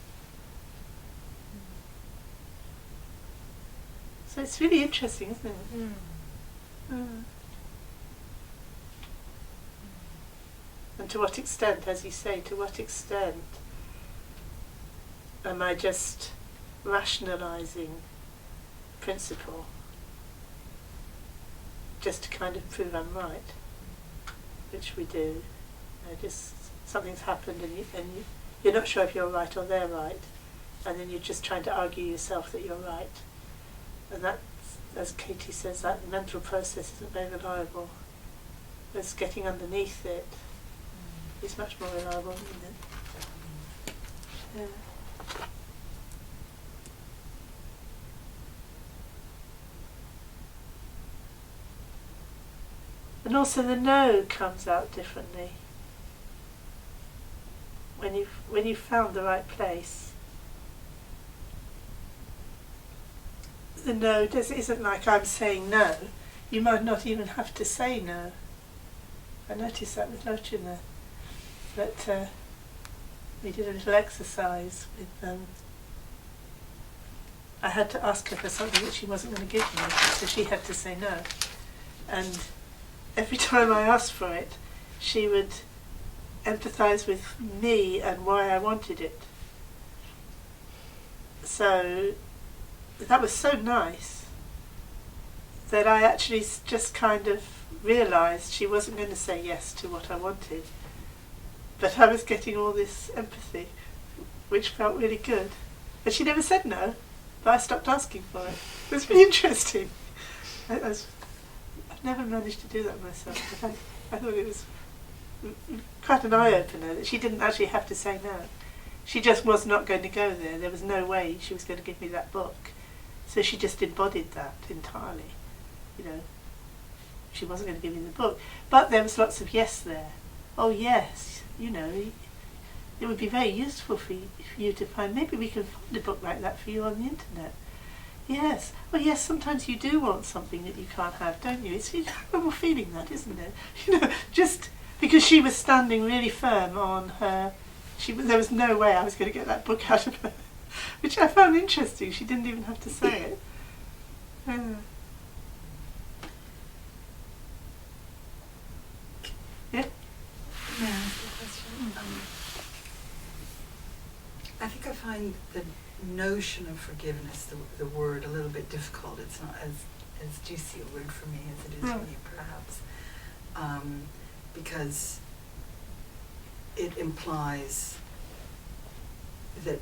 S1: So it's really interesting, isn't it?
S2: Mm.
S1: Mm. And to what extent, as you say, to what extent am I just rationalising principle just to kind of prove I'm right, which we do. Just something's happened and you're not sure if you're right or they're right, and then you're just trying to argue yourself that you're right. And that, as Katie says, that mental process isn't very reliable. Whereas getting underneath it is much more reliable, isn't it? Yeah. And also the no comes out differently. When you've found the right place, the no isn't like I'm saying no. You might not even have to say no. I noticed that with Lochina, that we did a little exercise with I had to ask her for something that she wasn't going to give me, so she had to say no. And every time I asked for it, she would empathise with me and why I wanted it. So that was so nice that I actually just kind of realised she wasn't going to say yes to what I wanted, but I was getting all this empathy, which felt really good. And she never said no, but I stopped asking for it. It was really interesting. I've never managed to do that myself, but I thought it was quite an eye-opener that she didn't actually have to say no. She just was not going to go there. There was no way she was going to give me that book. So she just embodied that entirely. She wasn't going to give me the book. But there was lots of yes there. Oh yes, it would be very useful for you to find, maybe we can find a book like that for you on the internet. Yes. Well, yes, sometimes you do want something that you can't have, don't you? It's a horrible feeling, that, isn't it? Just because she was standing really firm on her, there was no way I was going to get that book out of her, which I found interesting. She didn't even have to say it. Yeah?
S3: May I ask a question? I think I find the notion of forgiveness, the word, a little bit difficult. It's not as juicy a word for me as it is for you, perhaps, because it implies that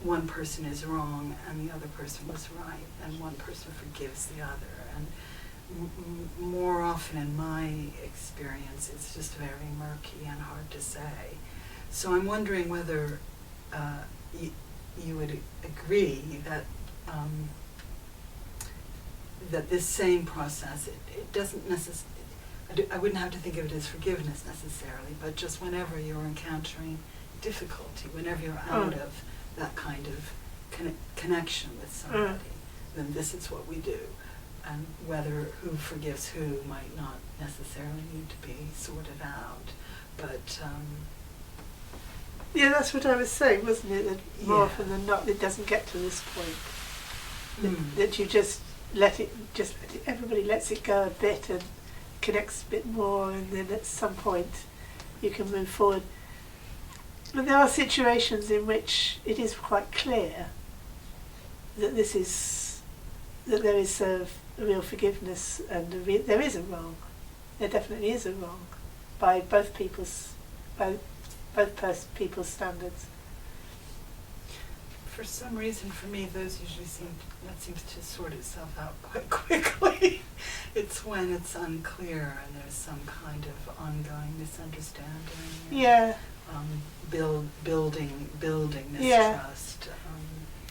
S3: one person is wrong and the other person was right, and one person forgives the other. And more often in my experience, it's just very murky and hard to say. So I'm wondering whether you would agree that that this same process, it doesn't necessarily, I wouldn't have to think of it as forgiveness necessarily, but just whenever you're encountering difficulty, whenever you're out of that kind of connection with somebody, then this is what we do. And whether who forgives who might not necessarily need to be sorted out, but
S1: yeah, that's what I was saying, wasn't it? That more often than not, it doesn't get to this point. That you just let it, everybody lets it go a bit and connects a bit more, and then at some point you can move forward. But there are situations in which it is quite clear that that there is a real forgiveness and there is a wrong. there definitely is a wrong by both people's people's standards.
S3: For some reason, for me, those usually that seems to sort itself out quite quickly. It's when it's unclear and there's some kind of ongoing misunderstanding.
S1: Yeah.
S3: Building mistrust.
S1: Yeah.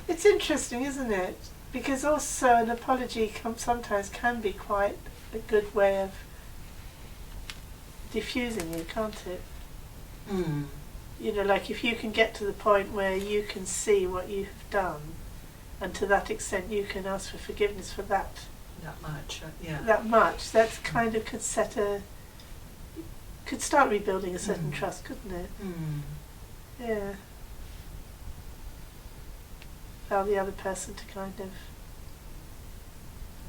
S1: It's interesting, isn't it? Because also an apology sometimes can be quite a good way of diffusing you, can't it?
S3: Mm.
S1: You know, like if you can get to the point where you can see what you have done, and to that extent you can ask for forgiveness for that.
S3: That much, yeah.
S1: That much. That kind of could start rebuilding a certain trust, couldn't it?
S3: Mm.
S1: Yeah. Allow the other person to kind of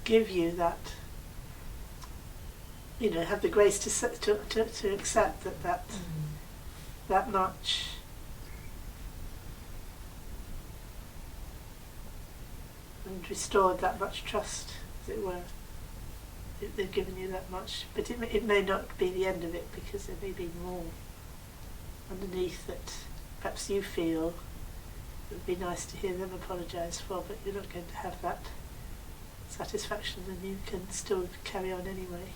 S1: give you that, you know, have the grace to accept that much. And restored that much trust, as it were. They've given you that much, but it may not be the end of it, because there may be more underneath that perhaps you feel it would be nice to hear them apologise for, but you're not going to have that satisfaction, and you can still carry on anyway.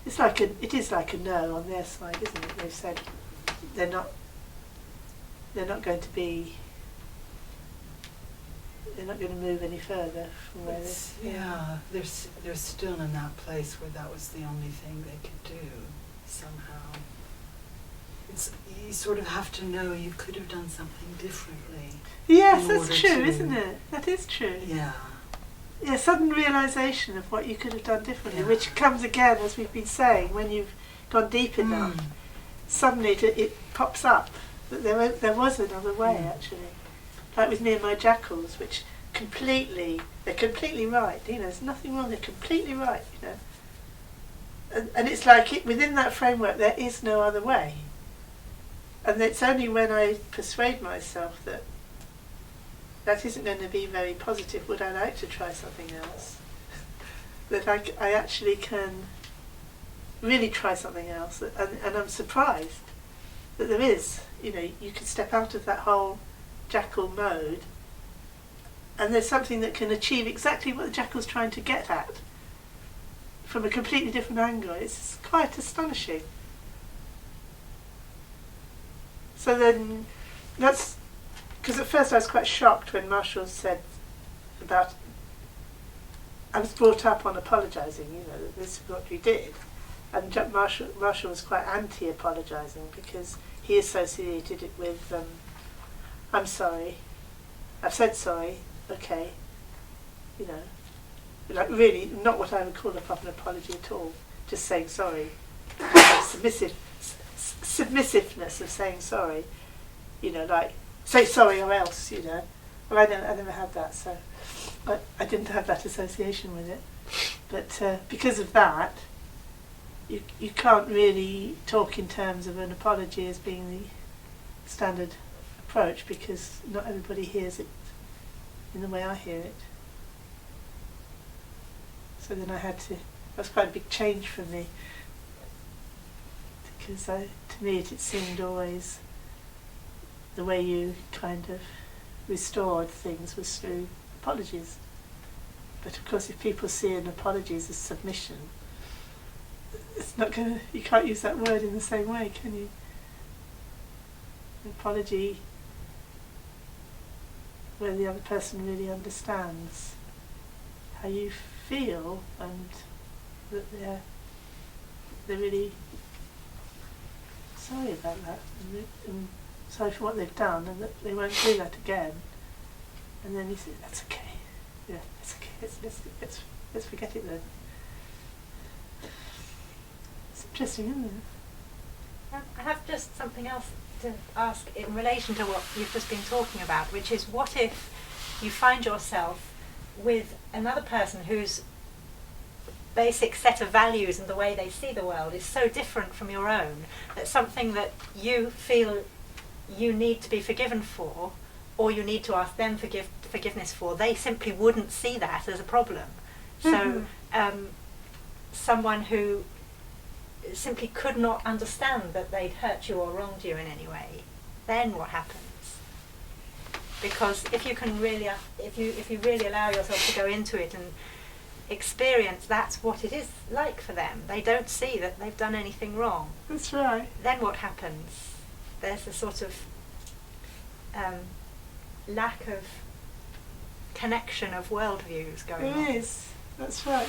S1: It is like a no on their side, isn't it? They've said they're not going to move any further from where
S3: they're still in that place where that was the only thing they could do somehow. You sort of have to know you could have done something differently.
S1: Yes, that's true, isn't it? That is true.
S3: Yeah.
S1: Yeah, sudden realisation of what you could have done differently, which comes again, as we've been saying, when you've gone deep enough. Suddenly it pops up that there was another way, actually. Like with me and my jackals, which they're completely right. You know, there's nothing wrong. They're completely right. You know, and it's like within that framework there is no other way. And it's only when I persuade myself that isn't going to be very positive, would I like to try something else, that I actually can really try something else. And I'm surprised that there is. You know, you can step out of that whole jackal mode, and there's something that can achieve exactly what the jackal's trying to get at from a completely different angle. It's quite astonishing. So then, that's because at first I was quite shocked when Marshall said about, I was brought up on apologising, you know, that this is what you did. And Marshall was quite anti-apologising, because he associated it with, I'm sorry, I've said sorry, okay, you know, like really not what I would call a proper apology at all, just saying sorry. Submissiveness of saying sorry, you know, like say sorry or else, you know. Well, I never had that, so I didn't have that association with it. But because of that, you can't really talk in terms of an apology as being the standard approach, because not everybody hears it in the way I hear it. So then that was quite a big change for me, because to me it seemed always the way you kind of restored things was through apologies. But of course, if people see an apology as a submission, it's not going to, you can't use that word in the same way, can you? An apology where the other person really understands how you feel, and that they're really sorry about that, and sorry for what they've done, and that they won't do that again. And then you say, that's okay. Yeah, it's okay. Let's forget it then. It's interesting, isn't it?
S2: I have just something else to ask in relation to what you've just been talking about, which is, what if you find yourself with another person whose basic set of values and the way they see the world is so different from your own that something that you feel you need to be forgiven for, or you need to ask them forgiveness for, they simply wouldn't see that as a problem. So someone who simply could not understand that they'd hurt you or wronged you in any way, then what happens? Because if you can really, if you really allow yourself to go into it and experience that's what it is like for them, they don't see that they've done anything wrong.
S1: That's right.
S2: Then what happens? There's a sort of lack of connection of worldviews going on.
S1: It is. That's right.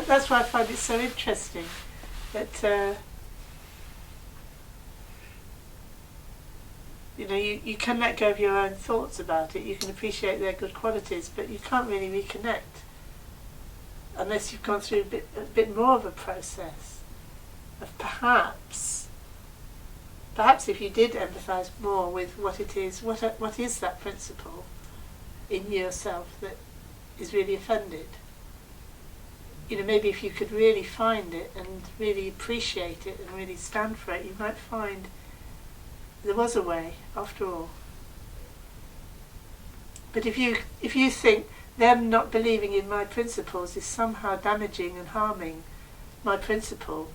S1: That's why I find it so interesting that you can let go of your own thoughts about it. You can appreciate their good qualities, but you can't really reconnect unless you've gone through a bit more of a process of perhaps if you did empathise more with what it is, what is that principle in yourself that is really offended. Maybe if you could really find it and really appreciate it and really stand for it, you might find there was a way after all. But if you think them not believing in my principles is somehow damaging and harming my principle,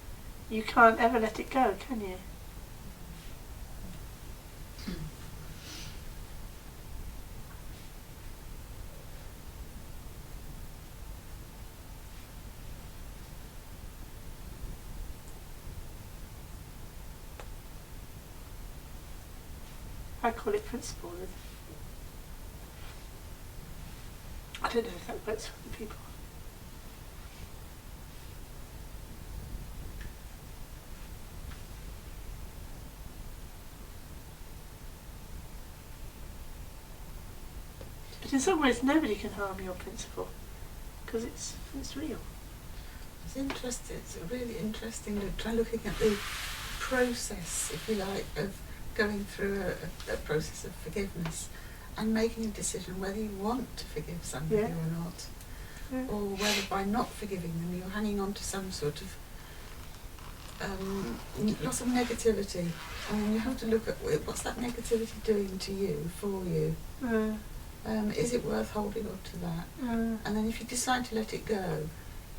S1: you can't ever let it go, can you? I call it principle. I don't know if that works for other people. But in some ways nobody can harm your principle because it's real.
S4: It's interesting. It's really interesting to try looking at the process, if you like, of going through a process of forgiveness and making a decision whether you want to forgive somebody or not, or whether by not forgiving them you're hanging on to some sort of lots of negativity. You have to look at what's that negativity doing to you, for you. Is it worth holding on to that? And then if you decide to let it go,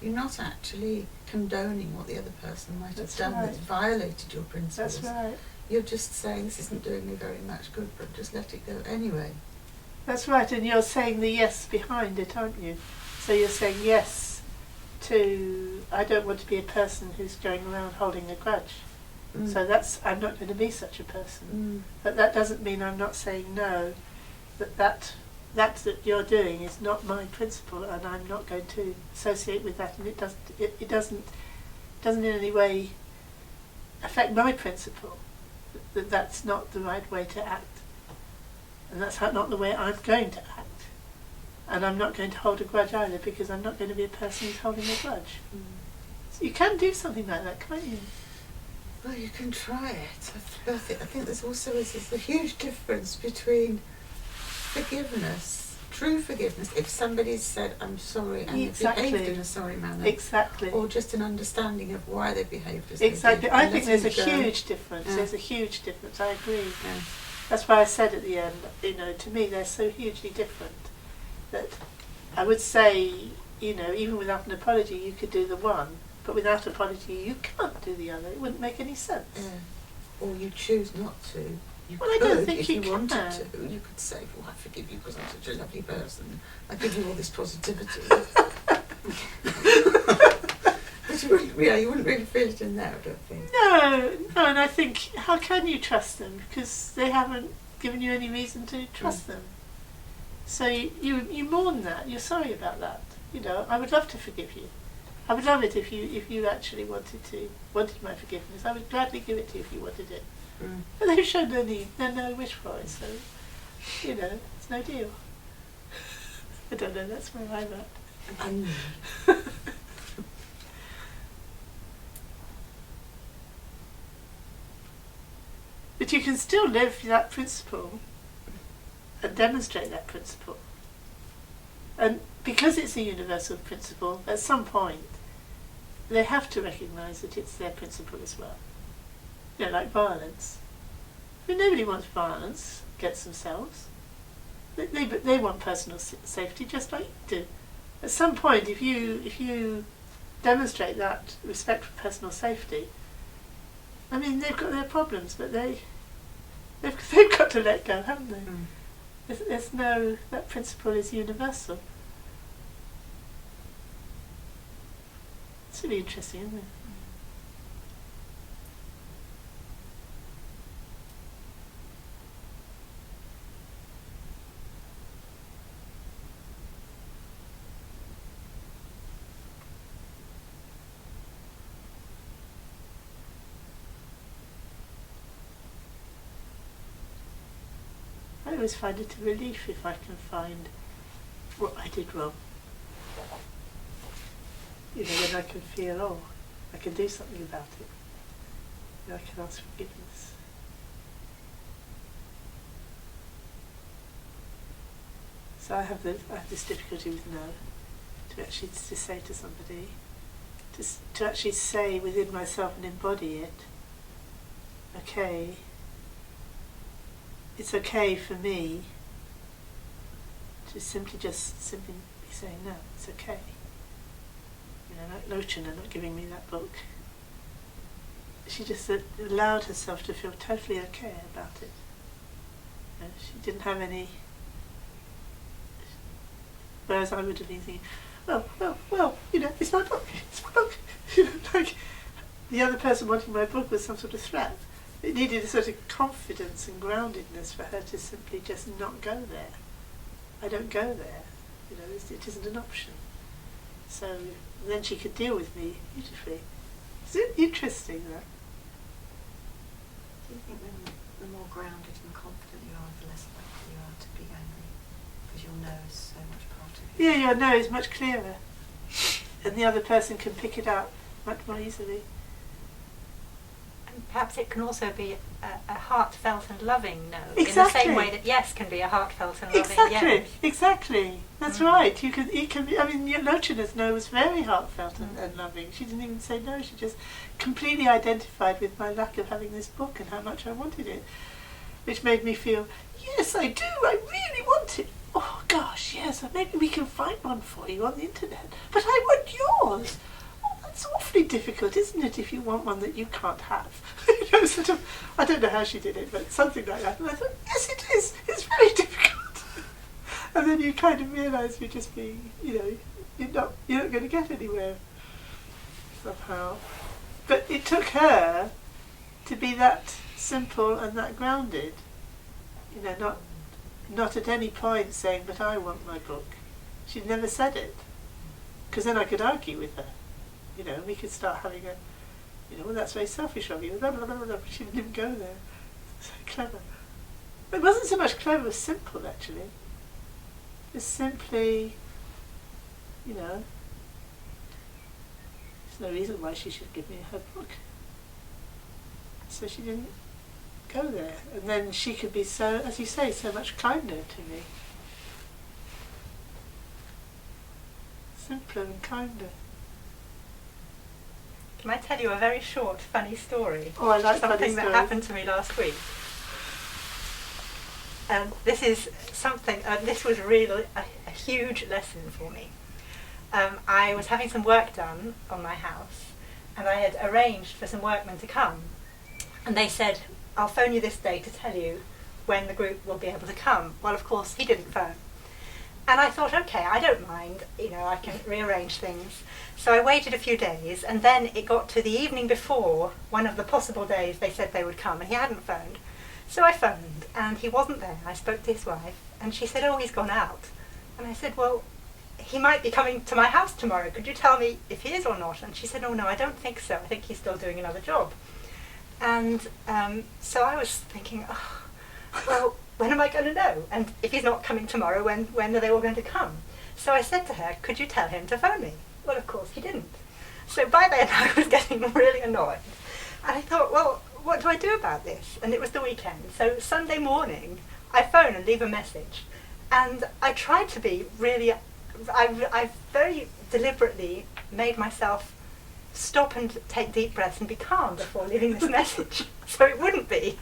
S4: you're not actually condoning what the other person might have done that's violated your principles.
S1: That's right.
S4: You're just saying, this isn't doing me very much good, but just let it go anyway.
S1: That's right, and you're saying the yes behind it, aren't you? So you're saying yes to, I don't want to be a person who's going around holding a grudge. So I'm not going to be such a person. But that doesn't mean I'm not saying no, that you're doing is not my principle, and I'm not going to associate with that, and it doesn't in any way affect my principle. That's not the right way to act, and that's not the way I'm going to act, and I'm not going to hold a grudge either, because I'm not going to be a person who's holding a grudge. So you can do something like that, can't you?
S4: Well, you can try it. I think there's also a huge difference between forgiveness, true forgiveness, if somebody's said I'm sorry and they've behaved in a sorry manner,
S1: or
S4: just an understanding of why they behaved as
S1: they did. I think there's a huge difference. There's a huge difference. I agree. That's why I said at the end, to me they're so hugely different that I would say, even without an apology you could do the one, but without apology you can't do the other. It wouldn't make any sense.
S4: Or you choose not to.
S1: I don't think
S4: if
S1: you
S4: wanted
S1: can.
S4: to, you could say, "Well, I forgive you because I'm such a lovely person. I give you all this positivity." But you wouldn't really feel it in there, I don't think.
S1: No, and I think, how can you trust them? Because they haven't given you any reason to trust them. So you mourn that. You're sorry about that. I would love to forgive you. I would love it if you actually wanted my forgiveness. I would gladly give it to you if you wanted it. But they've shown no wish for it, so, it's no deal. I don't know, that's where I'm at. But you can still live that principle and demonstrate that principle. And because it's a universal principle, at some point, they have to recognise that it's their principle as well. Like violence. Nobody wants violence against themselves. They want personal safety just like you do. At some point, if you demonstrate that respect for personal safety, I mean, they've got their problems, but they've got to let go, haven't they? There's no, that principle is universal. It's really interesting, isn't it? I always find it a relief if I can find what I did wrong. You know, when I can feel, oh, I can do something about it. You know, I can ask forgiveness. So I have this difficulty with no, to say to somebody, to actually say within myself and embody it, okay, it's okay for me to simply be saying no, it's okay. You know, like Lochana not giving me that book. She just allowed herself to feel totally okay about it. You know, she didn't have any. Whereas I would have been thinking, well, you know, it's my book. You know, like the other person wanting my book was some sort of threat. It needed a sort of confidence and groundedness for her to simply just not go there. I don't go there. You know, it isn't an option. So then she could deal with me beautifully. Is it interesting that?
S2: Do you think the more grounded and confident you are, the less likely you are to be angry? Because your no is so much part of it.
S1: Yeah, your no is much clearer. And the other person can pick it up much more easily.
S2: And perhaps it can also be a heartfelt and loving no.
S1: Exactly.
S2: In the same way that yes can be a heartfelt and loving yes.
S1: Exactly. That's right. You can be. I mean, Lochana's no was very heartfelt and loving. She didn't even say no. She just completely identified with my lack of having this book and how much I wanted it, which made me feel, yes, I do. I really want it. Oh gosh, yes. Maybe we can find one for you on the internet. But I want yours. It's awfully difficult, isn't it, if you want one that you can't have? You know, sort of, I don't know how she did it, but something like that. And I thought, yes, it is. It's very difficult. And then you kind of realise you're just being, you know, you're not going to get anywhere somehow. But it took her to be that simple and that grounded. You know, not at any point saying, but I want my book. She'd never said it. Because then I could argue with her. You know, we could start having well, that's very selfish of you. Blah, blah, blah, blah. She didn't even go there. So clever. But it wasn't so much clever as simple, actually. Just simply, you know, there's no reason why she should give me her book. So she didn't go there. And then she could be so, as you say, so much kinder to me. Simpler and kinder.
S2: Can I tell you a very short, funny story?
S1: Oh, I like funny
S2: something
S1: stories.
S2: that happened to me last week. This is something. This was really a huge lesson for me. I was having some work done on my house, and I had arranged for some workmen to come. And they said, "I'll phone you this day to tell you when the group will be able to come." Well, of course, he didn't phone. And I thought, okay, I don't mind, you know, I can rearrange things. So I waited a few days, and then it got to the evening before one of the possible days they said they would come, and he hadn't phoned. So I phoned, and he wasn't there. I spoke to his wife, and she said, "Oh, he's gone out." And I said, "Well, he might be coming to my house tomorrow. Could you tell me if he is or not?" And she said, "Oh, no, I don't think so. I think he's still doing another job." And so I was thinking, oh, well, when am I going to know? And if he's not coming tomorrow, when are they all going to come? So I said to her, "Could you tell him to phone me?" Well, of course he didn't. So by then I was getting really annoyed. And I thought, well, what do I do about this? And it was the weekend. So Sunday morning, I phone and leave a message. And I tried to be really, I very deliberately made myself stop and take deep breaths and be calm before leaving this message. So it wouldn't be,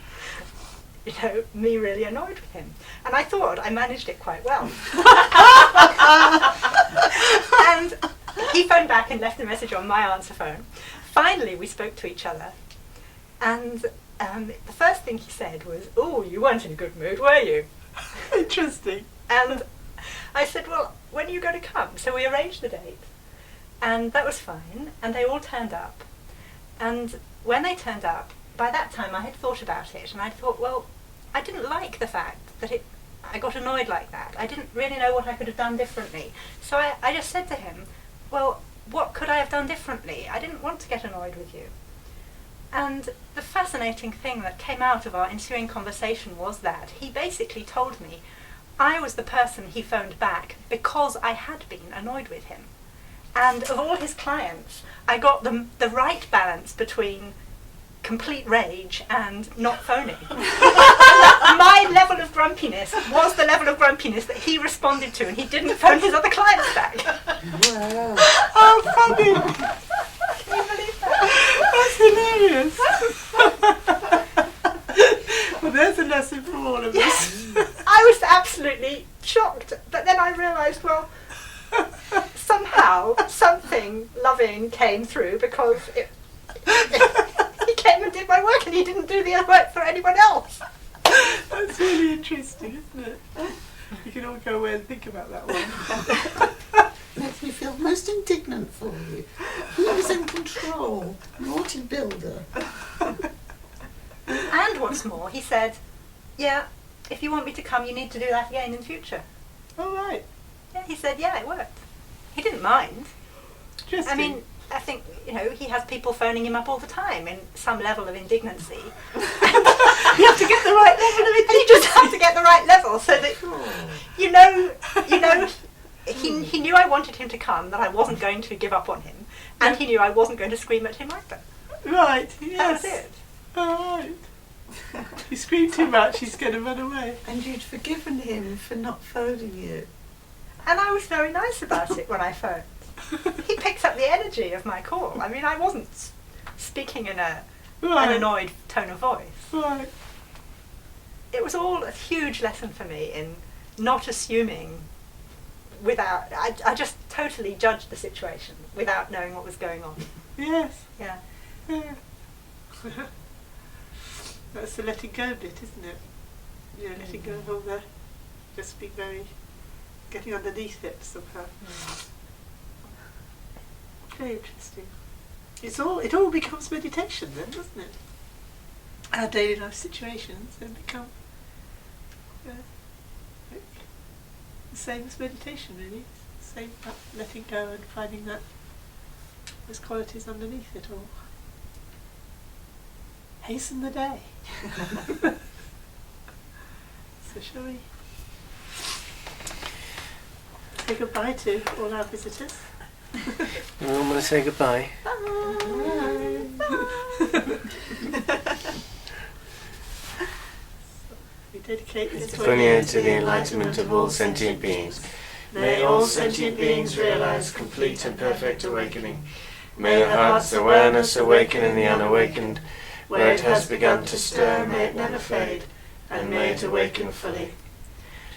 S2: you know, me really annoyed with him. And I thought I managed it quite well. And he phoned back and left a message on my answer phone. Finally, we spoke to each other. And the first thing he said was, "Oh, you weren't in a good mood, were you?"
S1: Interesting.
S2: And I said, "Well, when are you going to come?" So we arranged the date. And that was fine. And they all turned up. And when they turned up, by that time I had thought about it. And I thought, well, I didn't like the fact that I got annoyed like that. I didn't really know what I could have done differently. So I just said to him, well, what could I have done differently? I didn't want to get annoyed with you. And the fascinating thing that came out of our ensuing conversation was that he basically told me I was the person he phoned back because I had been annoyed with him. And of all his clients, I got the right balance between complete rage and not phoning. My level of grumpiness was the level of grumpiness that he responded to, and he didn't phone his other clients back.
S4: Wow.
S1: How funny!
S2: Can you believe that?
S1: That's hilarious. Well, there's a lesson for all of us.
S2: I was absolutely shocked, but then I realised, well, somehow something loving came through because he came and did my work and he didn't do the work for anyone else.
S1: That's really interesting, isn't it? You can all go away and think about that one.
S4: Makes me feel most indignant for you. He was in control, naughty builder.
S2: And what's more, he said, yeah, if you want me to come, you need to do that again in future.
S1: All right.
S2: Yeah, he said, yeah, it worked. He didn't mind.
S1: Interesting.
S2: I mean, I think, he has people phoning him up all the time in some level of indignancy.
S1: you have to get the right level of
S2: And you just have to get the right level so that, he knew I wanted him to come, that I wasn't going to give up on him, and he knew I wasn't going to scream at him either.
S1: Right,
S2: That
S1: yes.
S2: was it.
S1: All right. If you scream too much, he's going to run away.
S4: And you'd forgiven him for not phoning you.
S2: And I was very nice about it when I phoned. He picked up the energy of my call. I mean, I wasn't speaking in an annoyed tone of voice.
S1: Right.
S2: It was all a huge lesson for me in not assuming without... I just totally judged the situation without knowing what was going on.
S1: Yes.
S2: Yeah.
S1: Yeah. That's the letting go bit, isn't it? Letting go of all the... Just being very... Getting underneath it somehow. Very interesting. It all becomes meditation then, doesn't it? Our daily life situations then become like the same as meditation, really. Same about letting go and finding that those qualities underneath it all. Hasten the day. So shall we say goodbye to all our visitors?
S5: Well, I'm going to say goodbye.
S1: We dedicate this
S5: 28 to the enlightenment of all sentient beings. May all sentient beings realize complete and perfect awakening. May the heart's awareness awaken in the unawakened. Where it has begun to stir, may it never fade, and may it awaken fully.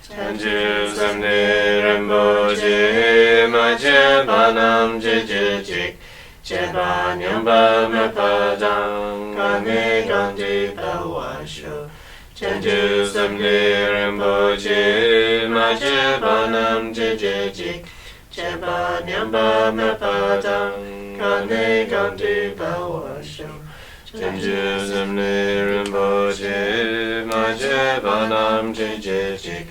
S5: Chanju samne rinpoche ma jeba nam je je jik jeba nyamba me padang kane gandhi bawasho. Chanju samne rinpoche ma jeba nam je je jik jeba nyamba me padang kane gandhi bawasho. Chanju samne rinpoche ma jeba nam je je jik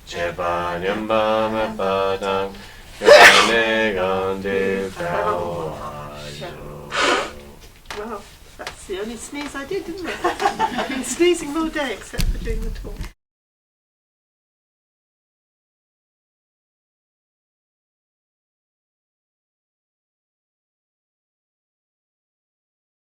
S5: Jeba nyamba me padang kane gandhi bawasho.
S1: Well, that's the only sneeze I did, didn't it? I've been sneezing all day except for doing the talk.